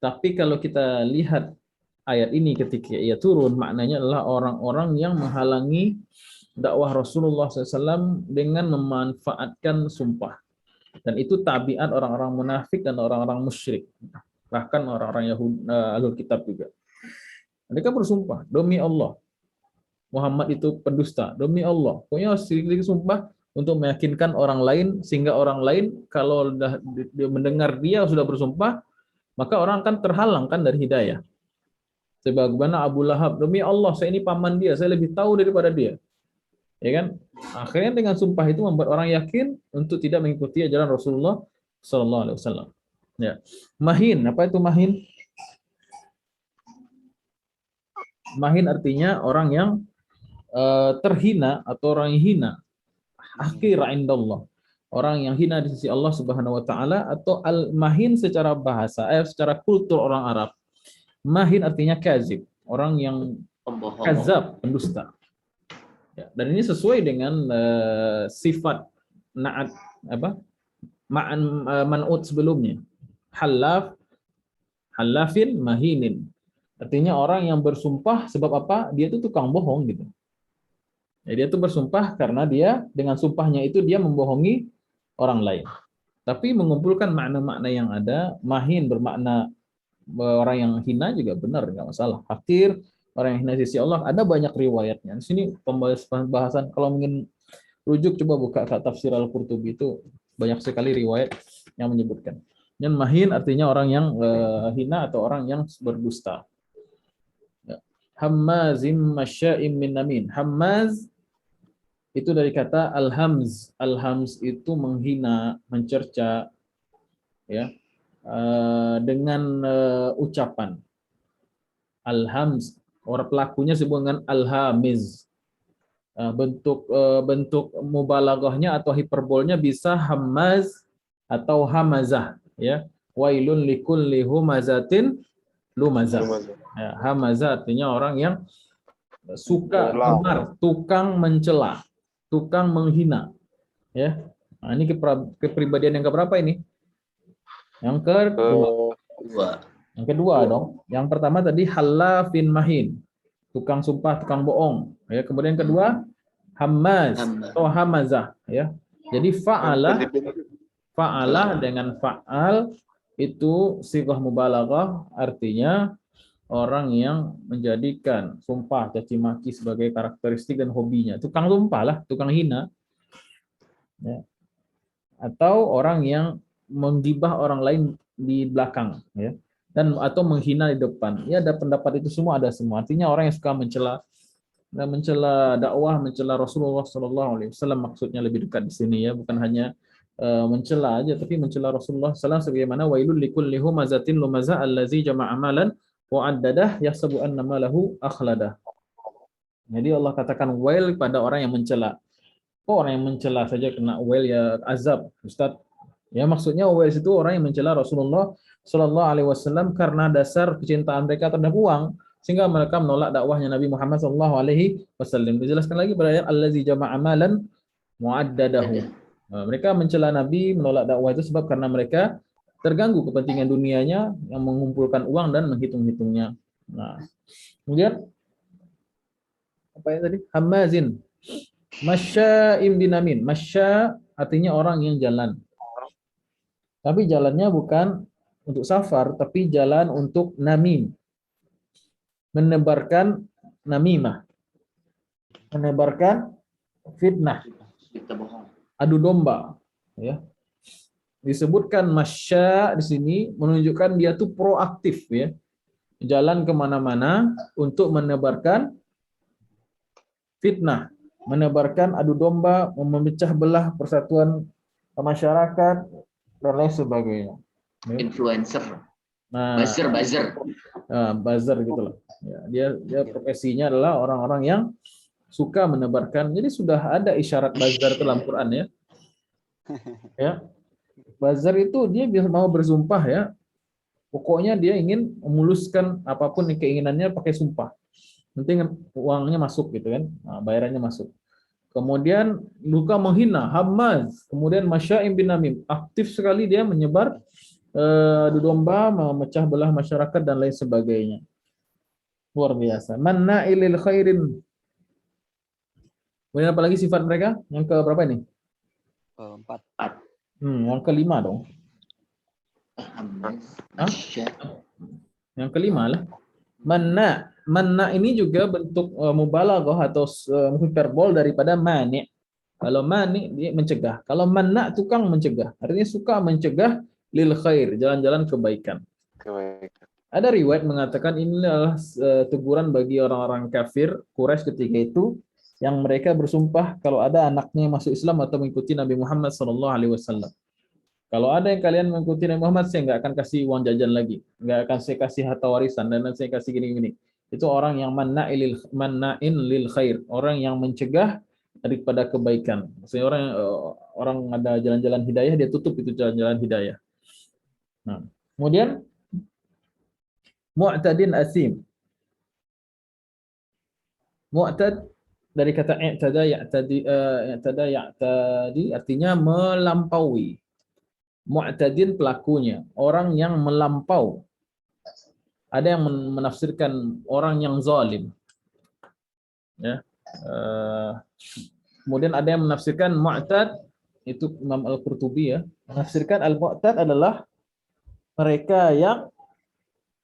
Tapi kalau kita lihat ayat ini ketika ia turun, maknanya adalah orang-orang yang menghalangi dakwah Rasulullah SAW dengan memanfaatkan sumpah. Dan itu tabiat orang-orang munafik dan orang-orang musyrik. Bahkan orang-orang Yahudi, Ahlul Kitab juga. Mereka bersumpah, demi Allah, Muhammad itu pendusta, demi Allah. Pokoknya sedikit sumpah untuk meyakinkan orang lain, sehingga orang lain kalau dia mendengar dia sudah bersumpah, maka orang akan terhalang kan dari hidayah. Sebagaimana Abu Lahab, demi Allah saya ini paman dia, saya lebih tahu daripada dia. Ya kan? Akhirnya dengan sumpah itu membuat orang yakin untuk tidak mengikuti ajaran Rasulullah sallallahu alaihi wasallam. Ya. Mahin, apa itu mahin? Mahin artinya orang yang terhina atau orang yang hina. Hakir indallah. Orang yang hina di sisi Allah Subhanahu wa taala, atau al-mahin secara bahasa, secara kultur orang Arab. Mahin artinya kazib, orang yang kazab, pendusta. Ya, dan ini sesuai dengan sifat naat man'ut sebelumnya. Halafin mahinin. Artinya orang yang bersumpah sebab apa? Dia itu tukang bohong gitu. Ya, dia itu bersumpah karena dia dengan sumpahnya itu dia membohongi orang lain. Tapi mengumpulkan makna-makna yang ada, mahin bermakna orang yang hina juga benar, nggak masalah. Hakir, orang yang hina di sisi Allah, ada banyak riwayatnya. Di sini pembahasan, kalau ingin rujuk coba buka tafsir Al-Qurtubi, itu banyak sekali riwayat yang menyebutkan. Dan mahin artinya orang yang hina atau orang yang berdusta. Hammazim masya'im min namin. Hammaz itu dari kata al-hamz. Al-hamz itu menghina, mencerca, ya, dengan ucapan. Al-hamz, orang pelakunya disebut dengan al-hamiz. Bentuk mubalaghahnya atau hiperbolnya bisa hammaz atau hamazah, ya. Wailun likulli humazatin lumazah. Ya, hamazah artinya orang yang suka gemar, tukang mencela, tukang menghina, ya. Nah, ini kepribadian yang keberapa ini? Yang kedua. Yang kedua dong. Yang pertama tadi halafin mahin, tukang sumpah, tukang bohong. Ya, kemudian yang kedua hamaz atau hamazah. Ya. Jadi fa'alah dengan fa'al itu sighah mubalaghah, artinya orang yang menjadikan sumpah, caci maki sebagai karakteristik dan hobinya. Tukang sumpah lah, tukang hina. Ya. Atau orang yang menggibah orang lain di belakang, ya, dan atau menghina di depan. Ya, ada pendapat itu semua, ada semua. Artinya orang yang suka mencela dakwah, mencela Rasulullah SAW, maksudnya lebih dekat di sini, ya, bukan hanya mencela aja, tapi mencela Rasulullah SAW, sebagaimana wailul likulli humazatin lumazah allazi jama'a amalan wa addadah yahsabu anna malahu akhladah. Jadi Allah katakan wail pada orang yang mencela. Kok orang yang mencela saja kena wail, ya azab, Ustaz? Ya, maksudnya wail itu orang yang mencela Rasulullah Shallallahu Alaihi Wasallam karena dasar kecintaan mereka terhadap uang, sehingga mereka menolak dakwahnya Nabi Muhammad Shallallahu Alaihi Wasallam. Dijelaskan lagi pada ayat allazi jama'a amalan mu'addadahu. Mereka mencela Nabi, menolak dakwah itu sebab karena mereka terganggu kepentingan dunianya yang mengumpulkan uang dan menghitung-hitungnya. Nah, kemudian apa ya tadi? Hamazin. Masya'im binamin. Masya artinya orang yang jalan. Tapi jalannya bukan untuk safar, tapi jalan untuk namim. Menebarkan namimah. Menebarkan fitnah. Adu domba, ya. Disebutkan masya di sini menunjukkan dia tuh proaktif, ya. Jalan kemana-mana untuk menebarkan fitnah, menebarkan adu domba, memecah belah persatuan masyarakat dan lain sebagainya. Influencer. Nah, Buzzer. buzzer gitu loh. Ya, dia profesinya adalah orang-orang yang suka menebarkan. Jadi sudah ada isyarat bazar dalam Quran ya. Ya. Bazar itu dia mau bersumpah ya. Pokoknya dia ingin memuluskan apapun keinginannya pakai sumpah. Penting uangnya masuk gitu kan. Nah, bayarannya masuk. Kemudian luka menghina, hamaz, kemudian masya'im bin namim, aktif sekali dia menyebar adu domba, memecah belah masyarakat dan lain sebagainya. Luar biasa. Manna'ilil khairin. Kemudian apalagi sifat mereka? Yang ke berapa ini? 4. Yang kelima dong. Hah? Yang kelima lah. Manna ini juga bentuk mubalaghah atau hiperbol daripada mani. Kalau mani dia mencegah. Kalau manna tukang mencegah. Artinya suka mencegah lil khair, jalan-jalan kebaikan. Ada riwayat mengatakan ini adalah teguran bagi orang-orang kafir Quraisy ketika itu yang mereka bersumpah kalau ada anaknya yang masuk Islam atau mengikuti Nabi Muhammad SAW. Kalau ada yang kalian mengikuti Nabi Muhammad, saya nggak akan kasih uang jajan lagi, nggak akan saya kasih harta warisan dan saya kasih gini-gini. Itu orang yang manna'in lil khair, orang yang mencegah daripada kebaikan. Maksudnya orang ada jalan-jalan hidayah, dia tutup itu jalan-jalan hidayah. Nah, kemudian mu'tadin asim. Mu'tad dari kata ya'tadi artinya melampaui. Mu'tadin pelakunya, orang yang melampau. Ada yang menafsirkan orang yang zalim. Ya. Kemudian ada yang menafsirkan mu'tad, itu Imam Al-Qurtubi ya, menafsirkan al-mu'tad adalah mereka yang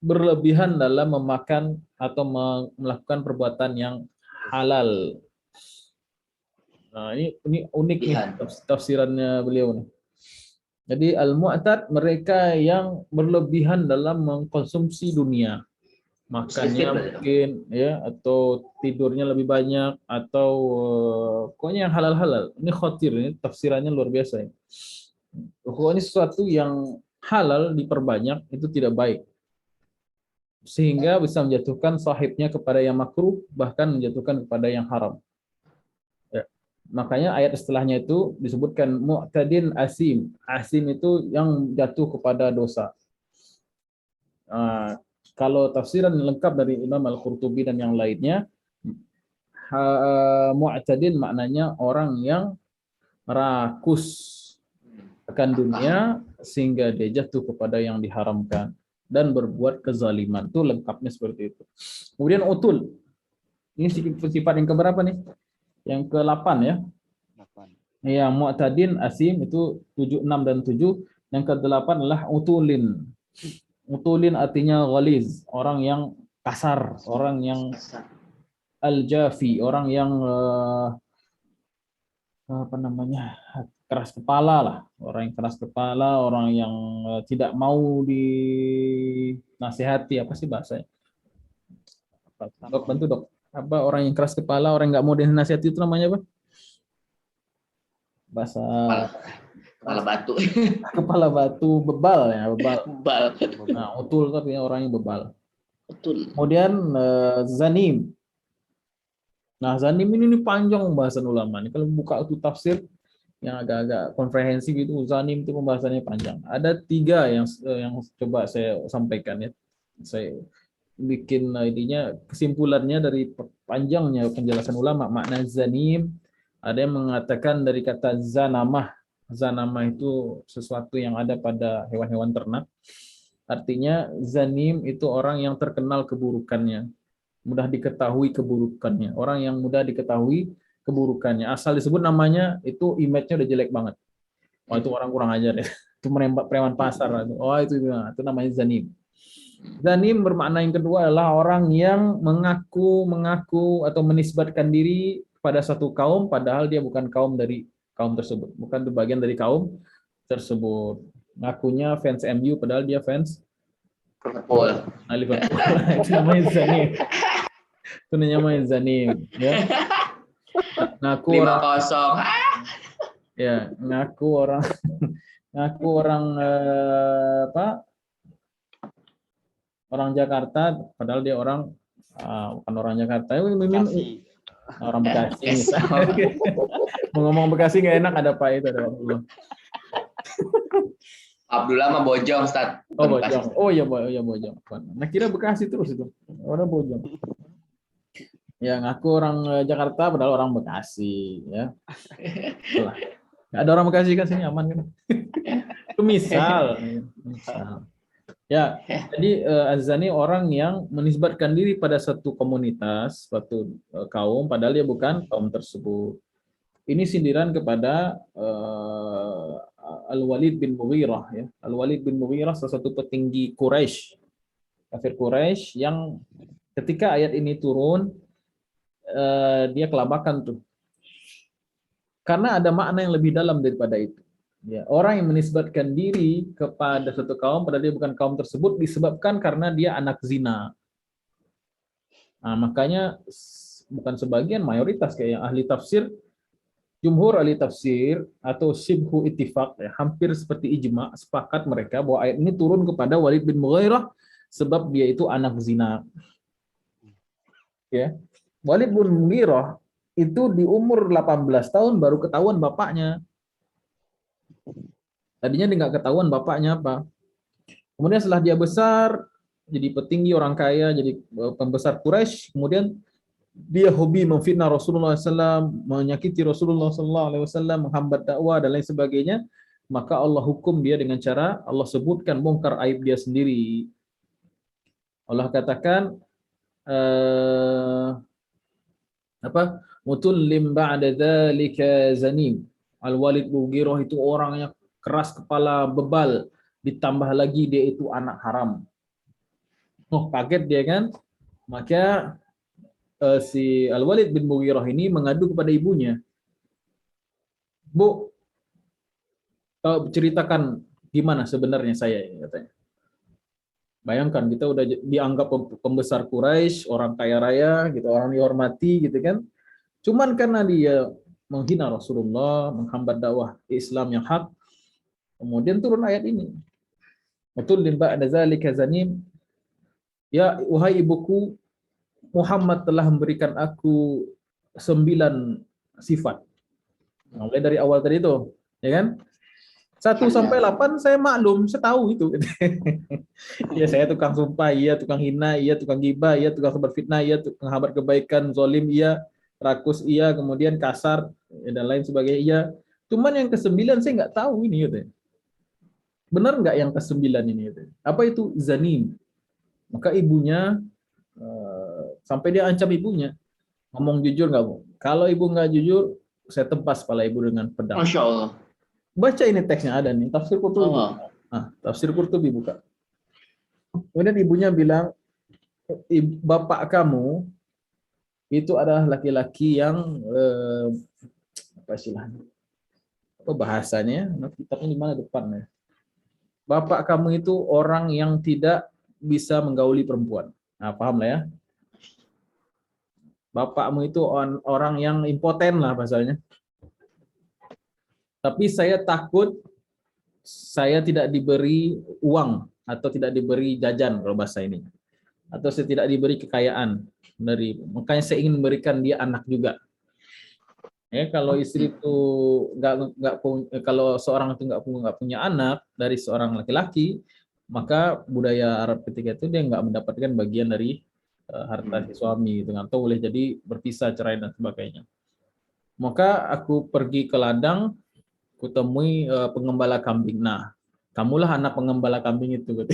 berlebihan dalam memakan atau melakukan perbuatan yang halal. Nah, ini unik nih tafsirannya beliau nih. Jadi al-mu'tad mereka yang berlebihan dalam mengkonsumsi dunia. Makannya mungkin ya atau tidurnya lebih banyak atau pokoknya yang halal-halal. Ini khotir, ini tafsirannya luar biasa ya. Pokoknya sesuatu yang halal diperbanyak itu tidak baik. Sehingga bisa menjatuhkan sahibnya kepada yang makruh, bahkan menjatuhkan kepada yang haram. Ya. Makanya ayat setelahnya itu disebutkan mu'tadin asim. Asim itu yang jatuh kepada dosa. Kalau tafsiran lengkap dari Imam Al-Qurtubi dan yang lainnya, mu'tadin maknanya orang yang rakus akan dunia sehingga dia jatuh kepada yang diharamkan dan berbuat kezaliman. Itu lengkapnya seperti itu. Kemudian utul. Ini sifat yang keberapa nih? Yang ke-8 ya. 8. Ya, mu'tadin asim itu 7, 6 dan 7. Yang ke-8 adalah utulin. Utulin artinya ghaliz, orang yang kasar, orang yang al-jafi, orang yang apa namanya? Keras kepala lah, orang yang keras kepala, orang yang tidak mau dinasihati, apa sih bahasanya? Dok, bantu dok. Apa orang yang keras kepala, orang yang nggak mau dinasihati itu namanya apa? Bahasa kepala batu. Kepala batu, bebal ya, bebal. Bebal. Nah, utul tapi orang yang bebal. Betul. Kemudian zanim. Nah, zanim ini panjang pembahasan ulama. Kalau buka itu tafsir yang agak-agak komprehensif itu, zanim itu pembahasannya panjang. Ada 3 yang coba saya sampaikan ya. Saya bikin idenya, kesimpulannya dari panjangnya penjelasan ulama makna zanim. Ada yang mengatakan dari kata zanamah. Zanamah itu sesuatu yang ada pada hewan-hewan ternak. Artinya zanim itu orang yang terkenal keburukannya, mudah diketahui keburukannya. Orang yang mudah diketahui keburukannya. Asal disebut namanya itu image-nya udah jelek banget. Oh, itu orang kurang ajar ya. Itu menembak preman pasar. Oh, itu namanya zanim. Zanim bermakna yang kedua adalah orang yang mengaku atau menisbatkan diri pada satu kaum padahal dia bukan kaum dari kaum tersebut, bukan bagian dari kaum tersebut. Ngakunya fans MU padahal dia fans Liverpool. Itu namanya zanim. Itu namanya zanim, ya. Ngaku 5-0. Ya, ngaku orang orang Jakarta padahal dia orang bukan orang Jakarta. Orang Bekasi misalnya. Mau ngomong Bekasi nggak enak ada Pak itu ada Allah. Abdullah mah Bojong, Ustaz. Oh Bukan Bekasi, Bojong. Ustaz. Oh iya Bojong. Nah kira Bekasi terus itu. Orang Bojong. Ya ngaku orang Jakarta padahal orang Bekasi ya. Itulah. Nggak ada orang Bekasi kan sini aman kan? Itu misal. Ya, jadi Az-Zani orang yang menisbatkan diri pada satu komunitas, suatu kaum, padahal dia bukan kaum tersebut. Ini sindiran kepada Al-Walid bin Mughirah. Ya. Al-Walid bin Mughirah salah satu petinggi Quraisy, kafir Quraisy yang ketika ayat ini turun, dia kelabakan tuh. Karena ada makna yang lebih dalam daripada itu. Ya, orang yang menisbatkan diri kepada suatu kaum padahal dia bukan kaum tersebut disebabkan karena dia anak zina. Nah, makanya bukan sebagian, mayoritas kayak ahli tafsir, jumhur ahli tafsir atau shibhu ittifaq, ya, hampir seperti ijma, sepakat mereka bahwa ayat ini turun kepada Walid bin Mughirah sebab dia itu anak zina. Ya. Walid bin Mughirah itu di umur 18 tahun baru ketahuan bapaknya. Tadinya dia nggak ketahuan bapaknya apa. Kemudian setelah dia besar, jadi petinggi orang kaya, jadi pembesar Quraisy, kemudian dia hobi memfitnah Rasulullah SAW, menyakiti Rasulullah SAW, menghambat dakwah dan lain sebagainya. Maka Allah hukum dia dengan cara Allah sebutkan bongkar aib dia sendiri. Allah katakan apa? Mutullim ba'da dzalika zanim. Al-Walid bin Mughirah itu orangnya keras kepala, bebal, ditambah lagi dia itu anak haram. Oh, kaget dia kan? Maka si Al-Walid bin Mughirah ini mengadu kepada ibunya. Bu, ceritakan gimana sebenarnya saya, katanya. Bayangkan kita udah dianggap pembesar Quraisy, orang kaya raya, gitu, orang dihormati, gitu kan? Cuman karena dia menghina Rasulullah, menghambat dakwah Islam yang hak, kemudian turun ayat ini. Betul limba ada zalika zanim. Ya wahai ibuku, Muhammad telah memberikan aku 9 sifat. Mulai dari awal tadi itu, ya kan? 1-8 saya maklum, saya tahu itu. Ya saya tukang sumpah, iya, tukang hina, iya, tukang gibah, iya, tukang sebar fitnah, iya, tukang kabar kebaikan, zalim, iya, rakus, iya, kemudian kasar dan lain sebagainya, iya. Cuman yang ke-9 saya nggak tahu ini, gitu. Benar nggak yang ke-9 ini? Gitu. Apa itu zanim? Maka ibunya sampai dia ancam ibunya, ngomong jujur nggak bu? Kalau ibu nggak jujur, saya tempas kepala ibu dengan pedang. Masya Allah. Baca ini teksnya ada nih, tafsir Qurtubi. Nah, tafsir Qurtubi buka. Kemudian ibunya bilang, bapak kamu itu adalah laki-laki yang apa istilahnya? Apa bahasanya? Kitabnya di mana depannya? Bapak kamu itu orang yang tidak bisa menggauli perempuan. Nah, paham lah ya. Bapakmu itu orang yang impoten lah bahasanya. Tapi saya takut saya tidak diberi uang atau tidak diberi jajan kalau bahasa ini. Atau saya tidak diberi kekayaan makanya saya ingin memberikan dia anak juga. Ya, kalau istri itu kalau seorang itu nggak punya anak dari seorang laki-laki, maka budaya Arab ketika itu dia nggak mendapatkan bagian dari harta si suami gitu, atau boleh jadi berpisah, cerai dan sebagainya. Maka aku pergi ke ladang, kutemui pengembala kambing. Nah, kamulah anak pengembala kambing itu.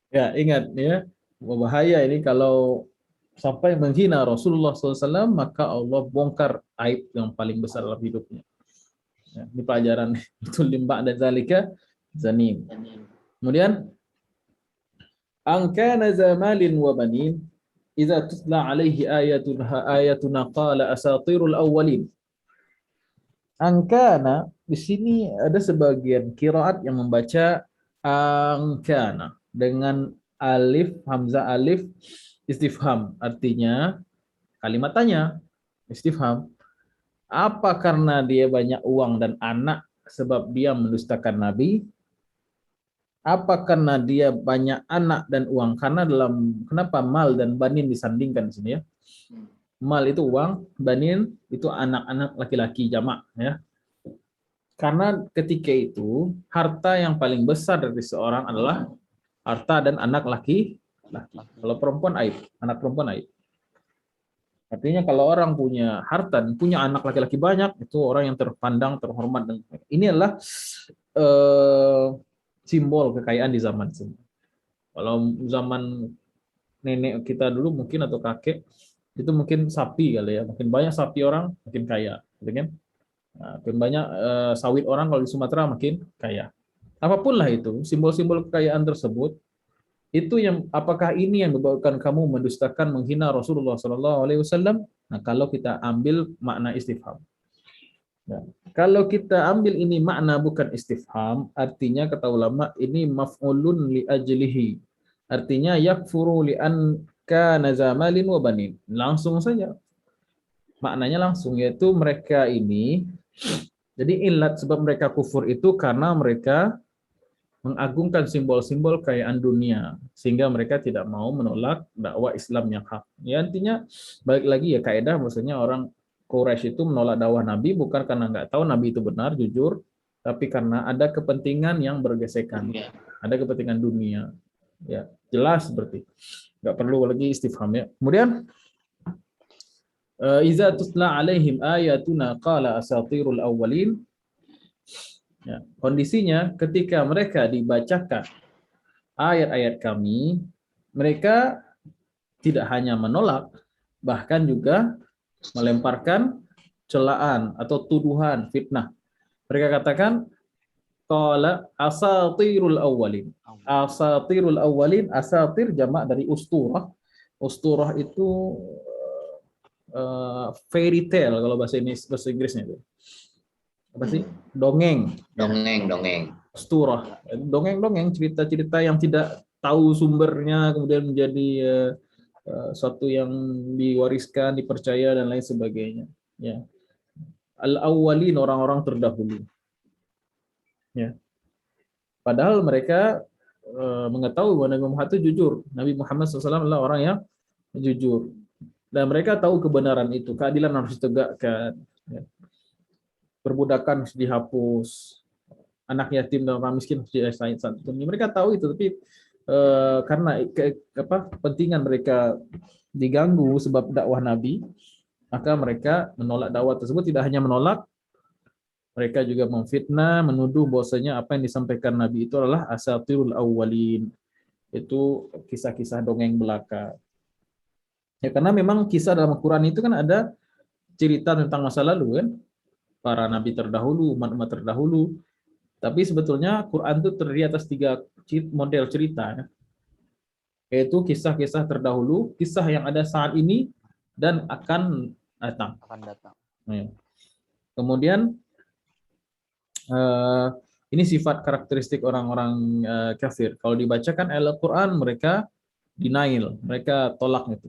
Ya, ingat ya, bahaya ini kalau sampai menghina Rasulullah SAW, maka Allah bongkar aib yang paling besar dalam hidupnya. Ya, ini pelajaran betul limba dan zalika zanim. Kemudian angkana zamalin wa banin idza tutla alaihi ayatuna qala asatirul awwalin. Angkana di sini ada sebagian qiraat yang membaca angkana dengan alif, hamzah alif, istifham, artinya kalimat tanya, istifham. Apa karena dia banyak uang dan anak sebab dia mendustakan Nabi? Apa karena dia banyak anak dan uang? Karena kenapa mal dan banin disandingkan di sini ya? Mal itu uang, banin itu anak-anak laki-laki jamak ya. Karena ketika itu harta yang paling besar dari seorang adalah harta dan anak laki-laki. Kalau perempuan aib, anak perempuan aib. Artinya kalau orang punya harta dan punya anak laki-laki banyak, itu orang yang terpandang, terhormat. Dan ini adalah simbol kekayaan di zaman sini. Kalau zaman nenek kita dulu mungkin atau kakek itu mungkin sapi kali ya, makin banyak sapi orang makin kaya, gitu kan? Nah, makin banyak sawit orang kalau di Sumatera makin kaya. Apapun lah itu, simbol-simbol kekayaan tersebut itu yang apakah ini yang menyebabkan kamu mendustakan, menghina Rasulullah SAW? Nah, kalau kita ambil makna istifham. Nah, kalau kita ambil ini makna bukan istifham, artinya kata ulama ini maf'ulun li ajlihi. Artinya yakfuru li an kana zamalin wa banin. Langsung saja. Maknanya langsung, yaitu mereka ini jadi ilat sebab mereka kufur itu karena mereka mengagungkan simbol-simbol kekayaan dunia sehingga mereka tidak mau menolak dakwah Islam yang hak. Ya intinya balik lagi ya kaidah, maksudnya orang Quraisy itu menolak dakwah Nabi bukan karena nggak tahu Nabi itu benar, jujur, tapi karena ada kepentingan yang bergesekan, ada kepentingan dunia. Ya jelas seperti nggak perlu lagi istifham ya. Kemudian iza tutla alaihim ayatuna qala asatirul awwalin. Ya, kondisinya ketika mereka dibacakan ayat-ayat kami, mereka tidak hanya menolak, bahkan juga melemparkan celaan atau tuduhan, fitnah. Mereka katakan, qala asatirul awwalin. Asatirul awwalin, asatir jamak dari usturah. Usturah itu fairy tale kalau bahasa Inggrisnya itu. Apa sih? Dongeng. Dongeng. Usturah. Dongeng-dongeng, cerita-cerita yang tidak tahu sumbernya kemudian menjadi suatu yang diwariskan, dipercaya dan lain sebagainya. Ya. Al-awwalin, orang-orang terdahulu. Ya. Padahal mereka mengetahui bahwa Nabi Muhammad itu jujur. Nabi Muhammad SAW adalah orang yang jujur. Dan mereka tahu kebenaran itu, keadilan harus ditegakkan. Ya. Perbudakan harus dihapus. Anak yatim dan orang miskin harus disantuni. Mereka tahu itu, tapi karena kepentingan mereka diganggu sebab dakwah Nabi, maka mereka menolak dakwah tersebut. Tidak hanya menolak, mereka juga memfitnah, menuduh bahwasanya apa yang disampaikan Nabi itu adalah asatirul awwalin. Itu kisah-kisah dongeng belaka. Ya, karena memang kisah dalam Al-Quran itu kan ada cerita tentang masa lalu kan, para nabi terdahulu, umat-umat terdahulu. Tapi sebetulnya Quran itu terdiri atas 3 model cerita, ya. Yaitu kisah-kisah terdahulu, kisah yang ada saat ini dan akan datang. Ya. Kemudian ini sifat karakteristik orang-orang kafir. Kalau dibacakan ayat Al-Quran, mereka denial, mereka tolak itu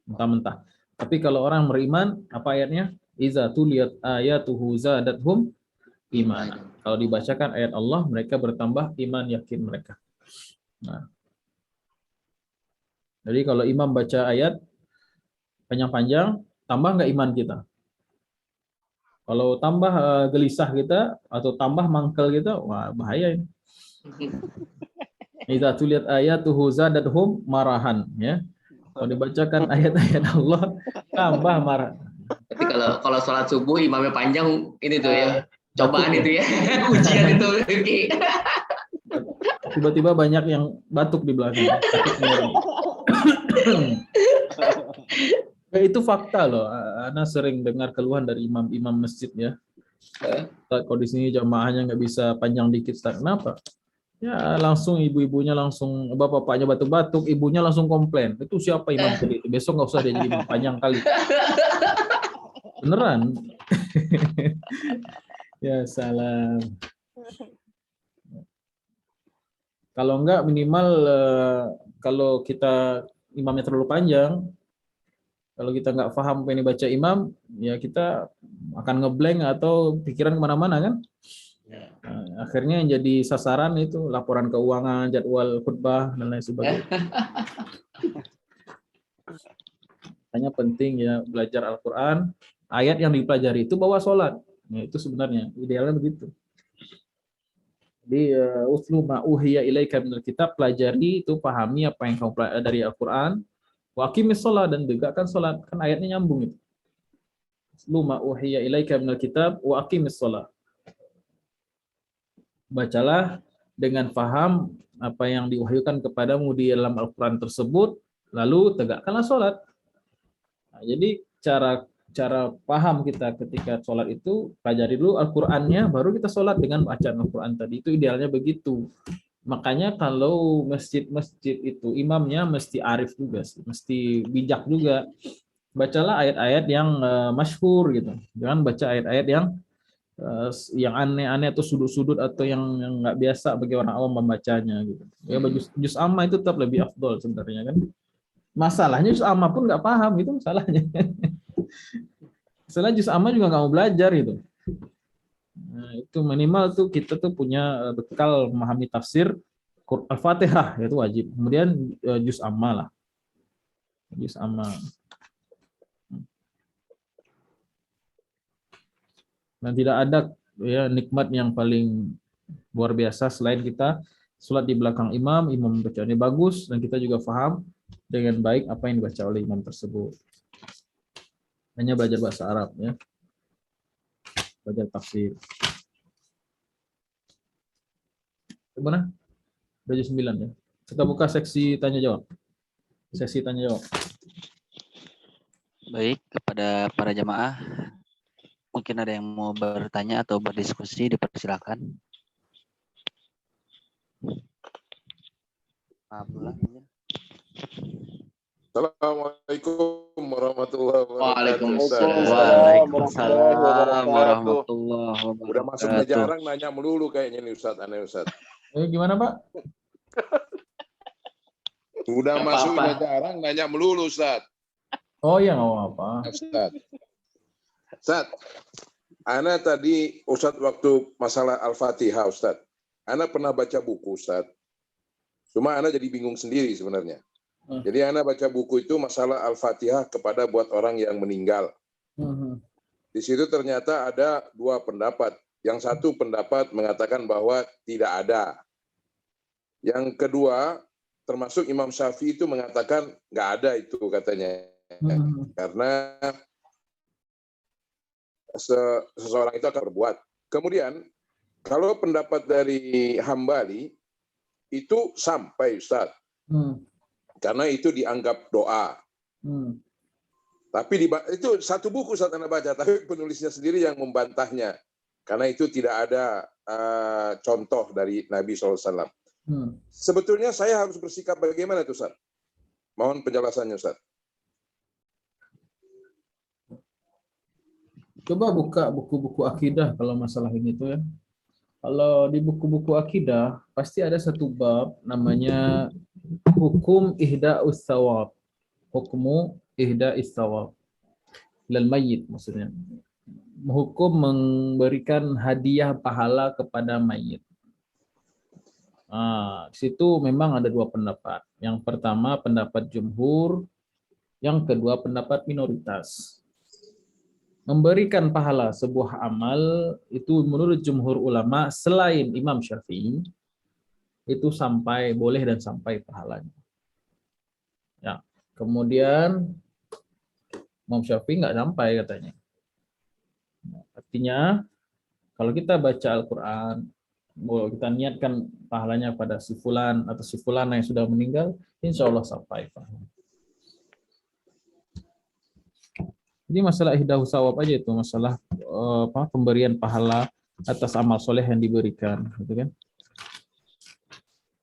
mentah-mentah. Tapi kalau orang beriman, apa ayatnya? Iza tuliyat ayatuhu zadathum iman. Kalau dibacakan ayat Allah, mereka bertambah iman, yakin mereka. Nah. Jadi kalau imam baca ayat panjang-panjang, tambah nggak iman kita? Kalau tambah gelisah kita atau tambah mangkel kita, wah bahaya ini. Iza tuliyat ayatuhu zadathum marahan, ya. Kalau dibacakan ayat-ayat Allah, tambah marah. Tapi kalau sholat subuh imamnya panjang, ini tuh ya cobaan itu ya, ujian itu. Tiba-tiba banyak yang batuk di belakang. Itu fakta loh. Ana sering dengar keluhan dari imam-imam masjid ya. Kalau di sini jamaahnya nggak bisa panjang dikit, kenapa? Ya langsung ibu-ibunya langsung, bapak-bapaknya batuk-batuk, ibunya langsung komplain. Itu siapa imam tadi? Besok nggak usah dia jadi imam, panjang kali. Beneran. Ya salam. Kalau enggak minimal kalau kita imamnya terlalu panjang, kalau kita nggak paham apa yang dibaca imam, ya kita akan ngeblank atau pikiran kemana-mana kan. Akhirnya yang jadi sasaran itu laporan keuangan, jadwal khutbah dan lain sebagainya. Hanya penting ya belajar Al-Quran. Ayat yang dipelajari itu bawa sholat. Nah, itu sebenarnya idealnya begitu. Jadi uslu ma uhiya ilaika minal kitab, pelajari itu, pahami apa yang kamu pelajari dari Al-Quran. Wa aqimis shalah, dan tegakkan sholat. Kan ayatnya nyambung itu. Uslu ma uhiya ilaika minal kitab wa aqimis shalah. Bacalah dengan paham apa yang diwahyukan kepadamu di dalam Al-Quran tersebut, lalu tegakkanlah sholat. Nah, jadi cara paham kita ketika sholat itu, pelajari dulu Al-Qur'annya, baru kita sholat dengan bacaan Al-Qur'an tadi. Itu idealnya begitu. Makanya kalau masjid-masjid itu imamnya mesti arif juga sih, mesti bijak juga. Bacalah ayat-ayat yang masyhur gitu. Jangan baca ayat-ayat yang aneh-aneh atau sudut-sudut atau yang nggak biasa bagi orang awam membacanya gitu. Ya juz amma itu tetap lebih afdol sebenarnya kan. Masalahnya juz amma pun nggak paham, itu masalahnya. Setelah juz amma juga nggak mau belajar gitu. Nah, itu minimal tuh kita tuh punya bekal memahami tafsir Al-Fatihah, itu wajib. Kemudian juz amma lah. Juz amma. Dan tidak ada ya nikmat yang paling luar biasa selain kita sholat di belakang imam, imam bacaannya bagus, dan kita juga paham dengan baik apa yang dibaca oleh imam tersebut. Hanya belajar bahasa Arab ya. Belajar tafsir. Gimana? Belajar 9 ya. Kita buka seksi tanya jawab. Sesi tanya jawab. Baik, kepada para jamaah, mungkin ada yang mau bertanya atau berdiskusi, dipersilakan. Abdullah. Assalamualaikum warahmatullahi wabarakatuh. Waalaikumsalam warahmatullahi wabarakatuh. Udah masuknya jarang nanya melulu kayaknya nih Ustadz, aneh Ustadz. Gimana Pak? Udah masuknya jarang nanya melulu Ustadz. Oh ya, nggak apa-apa. Ustadz, Ana tadi Ustadz waktu masalah Al-Fatihah Ustadz, Ana pernah baca buku Ustadz. Cuma Ana jadi bingung sendiri sebenarnya. Jadi Ana baca buku itu masalah Al-Fatihah kepada buat orang yang meninggal. Di situ ternyata ada dua pendapat. Yang satu pendapat mengatakan bahwa tidak ada. Yang kedua, termasuk Imam Syafi'i itu mengatakan nggak ada itu katanya. Karena seseorang itu akan berbuat. Kemudian, kalau pendapat dari Hambali, itu sampai Ustaz. Karena itu dianggap doa. Tapi itu satu buku Ustaz Anda baca, tapi penulisnya sendiri yang membantahnya. Karena itu tidak ada contoh dari Nabi SAW. Sebetulnya saya harus bersikap bagaimana itu Ustaz? Mohon penjelasannya Ustaz. Coba buka buku-buku akidah kalau masalah ini tuh ya. Kalau di buku-buku akidah pasti ada satu bab namanya hukum ihda'us tsawab. Hukmu ihda'is tsawab lil mayyit, maksudnya. Hukum memberikan hadiah pahala kepada mayit. Nah, di situ memang ada dua pendapat. Yang pertama pendapat jumhur, yang kedua pendapat minoritas. Memberikan pahala sebuah amal itu menurut jumhur ulama selain Imam Syafi'i itu sampai boleh dan sampai pahalanya. Ya, kemudian Imam Syafi'i nggak sampai katanya. Artinya kalau kita baca Al-Quran, kita niatkan pahalanya pada si fulan atau si fulana yang sudah meninggal, insya Allah sampai pahalanya. Jadi masalah ihdahu sawab aja itu, masalah pemberian pahala atas amal soleh yang diberikan, gitu kan?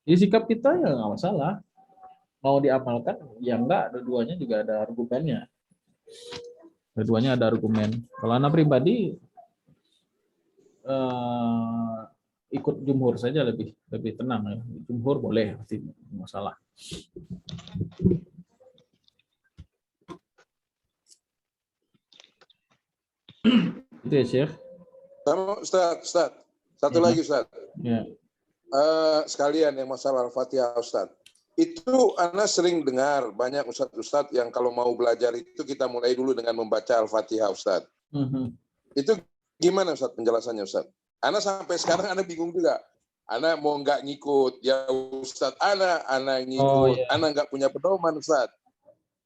Jadi sikap kita ya nggak masalah, mau diamalkan ya enggak, dua-duanya juga ada argumennya. Dua-duanya ada argumen. Kalau anak pribadi ikut jumhur saja lebih tenang ya. Jumhur boleh, tidak masalah. Itu ya Syekh. Ustaz. Satu lagi Ustaz. Ya. Sekalian yang masalah Al-Fatihah Ustaz. Itu Ana sering dengar banyak Ustaz-Ustaz yang kalau mau belajar itu kita mulai dulu dengan membaca Al-Fatihah Ustaz. Itu gimana Ustaz penjelasannya Ustaz? Ana sampai sekarang Ana bingung juga. Ana mau nggak ngikut ya Ustaz Ana ngikut. Ana nggak punya pedoman Ustaz.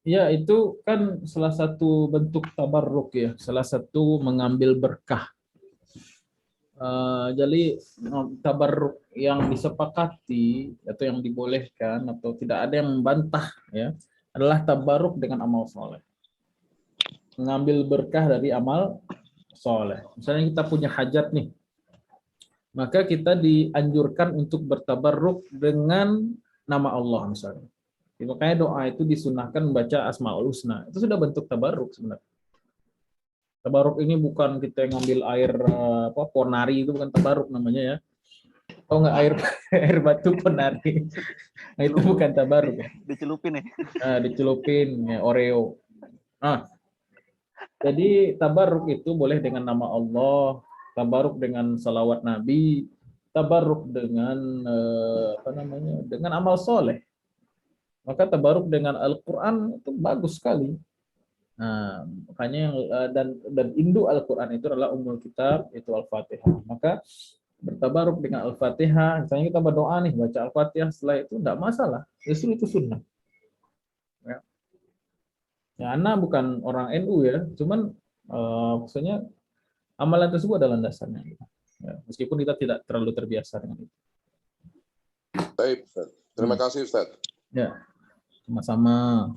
Ya, itu kan salah satu bentuk tabarruk ya, salah satu mengambil berkah. Jadi tabarruk yang disepakati atau yang dibolehkan atau tidak ada yang membantah ya adalah tabarruk dengan amal soleh. Mengambil berkah dari amal soleh. Misalnya kita punya hajat nih, maka kita dianjurkan untuk bertabarruk dengan nama Allah misalnya. Makanya doa itu disunahkan membaca Asmaul Husna. Itu sudah bentuk tabarruk sebenarnya. Tabarruk ini bukan kita ngambil air ponari, itu bukan tabarruk namanya ya. Oh nggak, air batu ponari. Nah, itu bukan tabarruk ya. Dicelupin ya. Dicelupin ya, Oreo. Jadi tabarruk itu boleh dengan nama Allah, tabarruk dengan salawat Nabi, tabarruk dengan dengan amal soleh. Maka tabarruk dengan Al-Quran itu bagus sekali. Nah, makanya dan induk Al-Quran itu adalah Ummul Kitab, itu Al-Fatihah. Maka bertabaruk dengan Al-Fatihah, misalnya kita berdoa nih, baca Al-Fatihah, setelah itu tidak masalah. Justru itu sunnah. Ya, Ana bukan orang NU ya, cuman maksudnya amalan tersebut adalah landasannya. Ya, meskipun kita tidak terlalu terbiasa dengan itu. Baik, Ustaz. Terima kasih, Ustaz. Ya, sama-sama.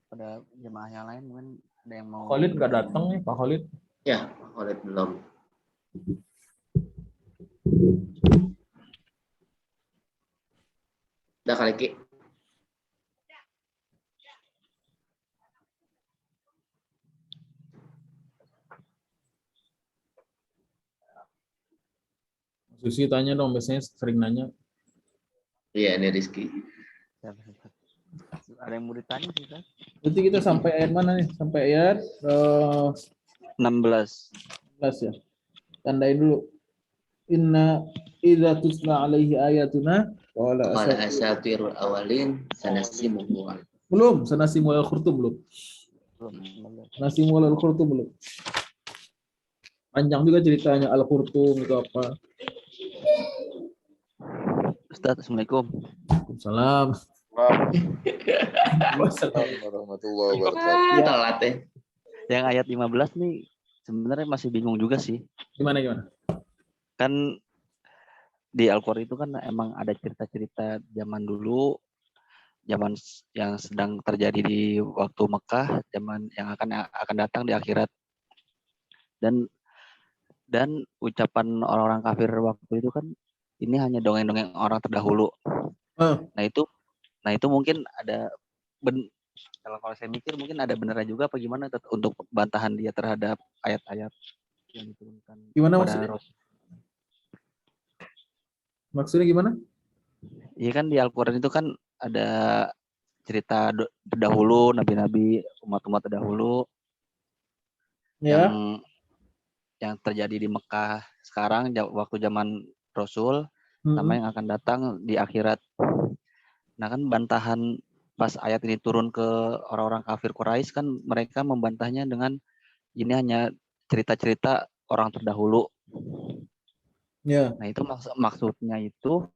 Pada jemaah yang lain mungkin ada yang mau. Khalid nggak datang nih, Pak Khalid. Ya, Khalid belum. Udah kali Ki. Susi tanya dong, biasanya sering nanya. Iya, ini Rizky. Ada yang mau ditanya sih, Ustaz? Berarti kita sampai ayat mana nih? Sampai ayat 16 ya. Tandain dulu. Inna idza tusla alaihi ayatuna qala asatirul awalin sanasimuhu. Belum, sanasimul al-khurtum belum. Sanasimul al-khurtum belum. Panjang juga ceritanya al-khurtum itu apa. Ustaz, Assalamualaikum. Salam. Wassalamualaikum warahmatullahi wabarakatuh. Telat ya. Yang ayat 15 nih sebenarnya masih bingung juga sih. Gimana? Kan di Al-Qur'an itu kan emang ada cerita-cerita zaman dulu, zaman yang sedang terjadi di waktu Mekah, zaman yang akan datang di akhirat. Dan ucapan orang-orang kafir waktu itu kan ini hanya dongeng-dongeng orang terdahulu. Nah itu mungkin ada kalau saya mikir mungkin ada benernya juga apa gimana untuk bantahan dia terhadap ayat-ayat yang diturunkan. Gimana maksudnya? Maksudnya gimana? Iya kan di Al-Qur'an itu kan ada cerita terdahulu, nabi-nabi, umat-umat terdahulu Ya. yang terjadi di Mekah sekarang waktu zaman Rasul sama yang akan datang di akhirat. Nah kan bantahan pas ayat ini turun ke orang-orang kafir Quraisy kan mereka membantahnya dengan ini hanya cerita-cerita orang terdahulu. Ya. Nah itu maksudnya itu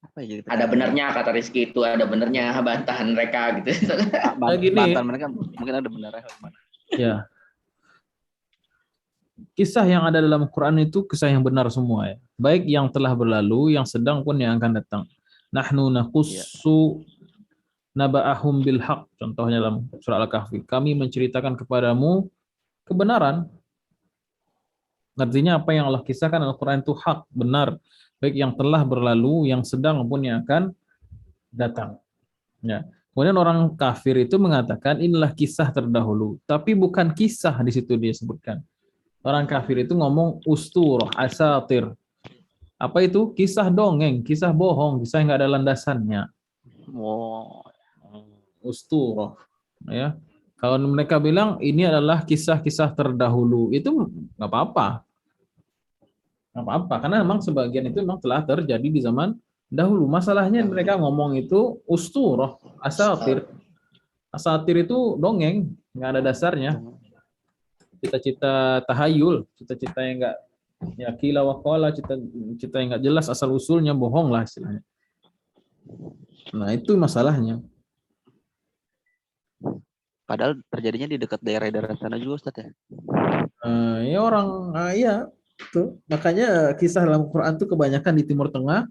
apa ya? Ada benernya kata Rizky itu, ada benernya bantahan mereka gitu. Bantahan mereka mungkin ada benernya. Ya. Kisah yang ada dalam Quran itu kisah yang benar semua ya. Baik yang telah berlalu, yang sedang pun yang akan datang. Nahnu naqussu naba'ahum bil haq. Contohnya dalam surah Al-Kahfi. Kami menceritakan kepadamu kebenaran. Artinya apa yang Allah kisahkan Al-Quran itu hak, benar. Baik yang telah berlalu, yang sedang pun yang akan datang. Ya. Kemudian orang kafir itu mengatakan inilah kisah terdahulu. Tapi bukan kisah di situ dia sebutkan. Orang kafir itu ngomong usturah, asatir. Apa itu? Kisah dongeng, kisah bohong, kisah yang nggak ada landasannya. Oh, Usturah. Ya. Kalau mereka bilang ini adalah kisah-kisah terdahulu, itu nggak apa-apa. Nggak apa-apa, karena memang sebagian itu memang telah terjadi di zaman dahulu. Masalahnya mereka ngomong itu usturah, asatir. Asatir itu dongeng, nggak ada dasarnya. Cita-cita tahayul, cita-cita yang nggak ya kila wakola, cita-cita yang nggak jelas asal usulnya, bohong lah istilahnya. Nah itu masalahnya. padahal terjadinya di dekat daerah-daerah sana juga Ustaz ya. Ya orang, ya tuh makanya kisah dalam Quran itu kebanyakan di Timur Tengah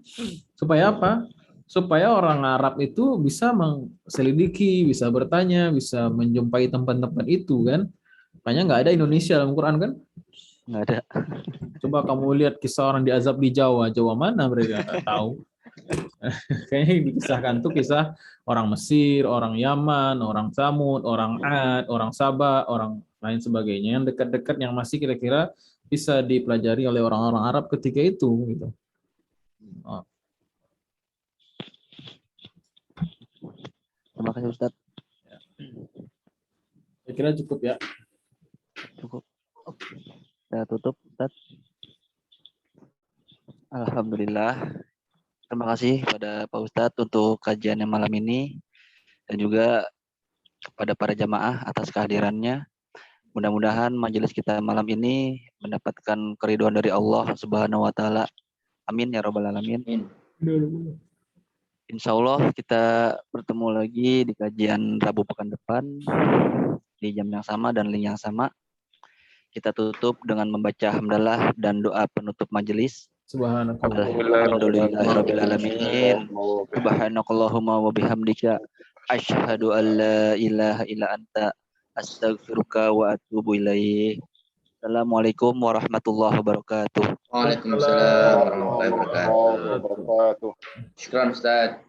supaya apa? Supaya orang Arab itu bisa mengselidiki, bisa bertanya, bisa menjumpai tempat-tempat itu kan. Makanya nggak ada Indonesia dalam Quran kan? Nggak ada. Coba kamu lihat kisah orang diazab di Jawa, Jawa mana mereka nggak tahu. Kayaknya dikisahkan tuh kisah orang Mesir, orang Yaman, orang Samud, orang Ad, orang Sabah, orang lain sebagainya yang dekat-dekat yang masih kira-kira bisa dipelajari oleh orang-orang Arab ketika itu gitu. Oh. Terima kasih Ustaz. Saya kira cukup ya. Cukup. Saya tutup Ustaz. Alhamdulillah. Terima kasih pada Pak Ustadz untuk kajiannya malam ini dan juga kepada para jamaah atas kehadirannya. Mudah-mudahan majelis kita malam ini mendapatkan keridhaan dari Allah Subhanahu wa taala. Amin ya rabbal alamin. Insya Allah kita bertemu lagi di kajian Rabu pekan depan di jam yang sama dan link yang sama. Kita tutup dengan membaca hamdalah dan doa penutup majelis. Alhamdulillahirabbil alamin. Subhanakallahumma wa bihamdika asyhadu an la ilaha illa anta astaghfiruka wa atubu ilaik. Assalamualaikum warahmatullahi wabarakatuh. Waalaikumsalam warahmatullahi wabarakatuh. Syukran Ustaz.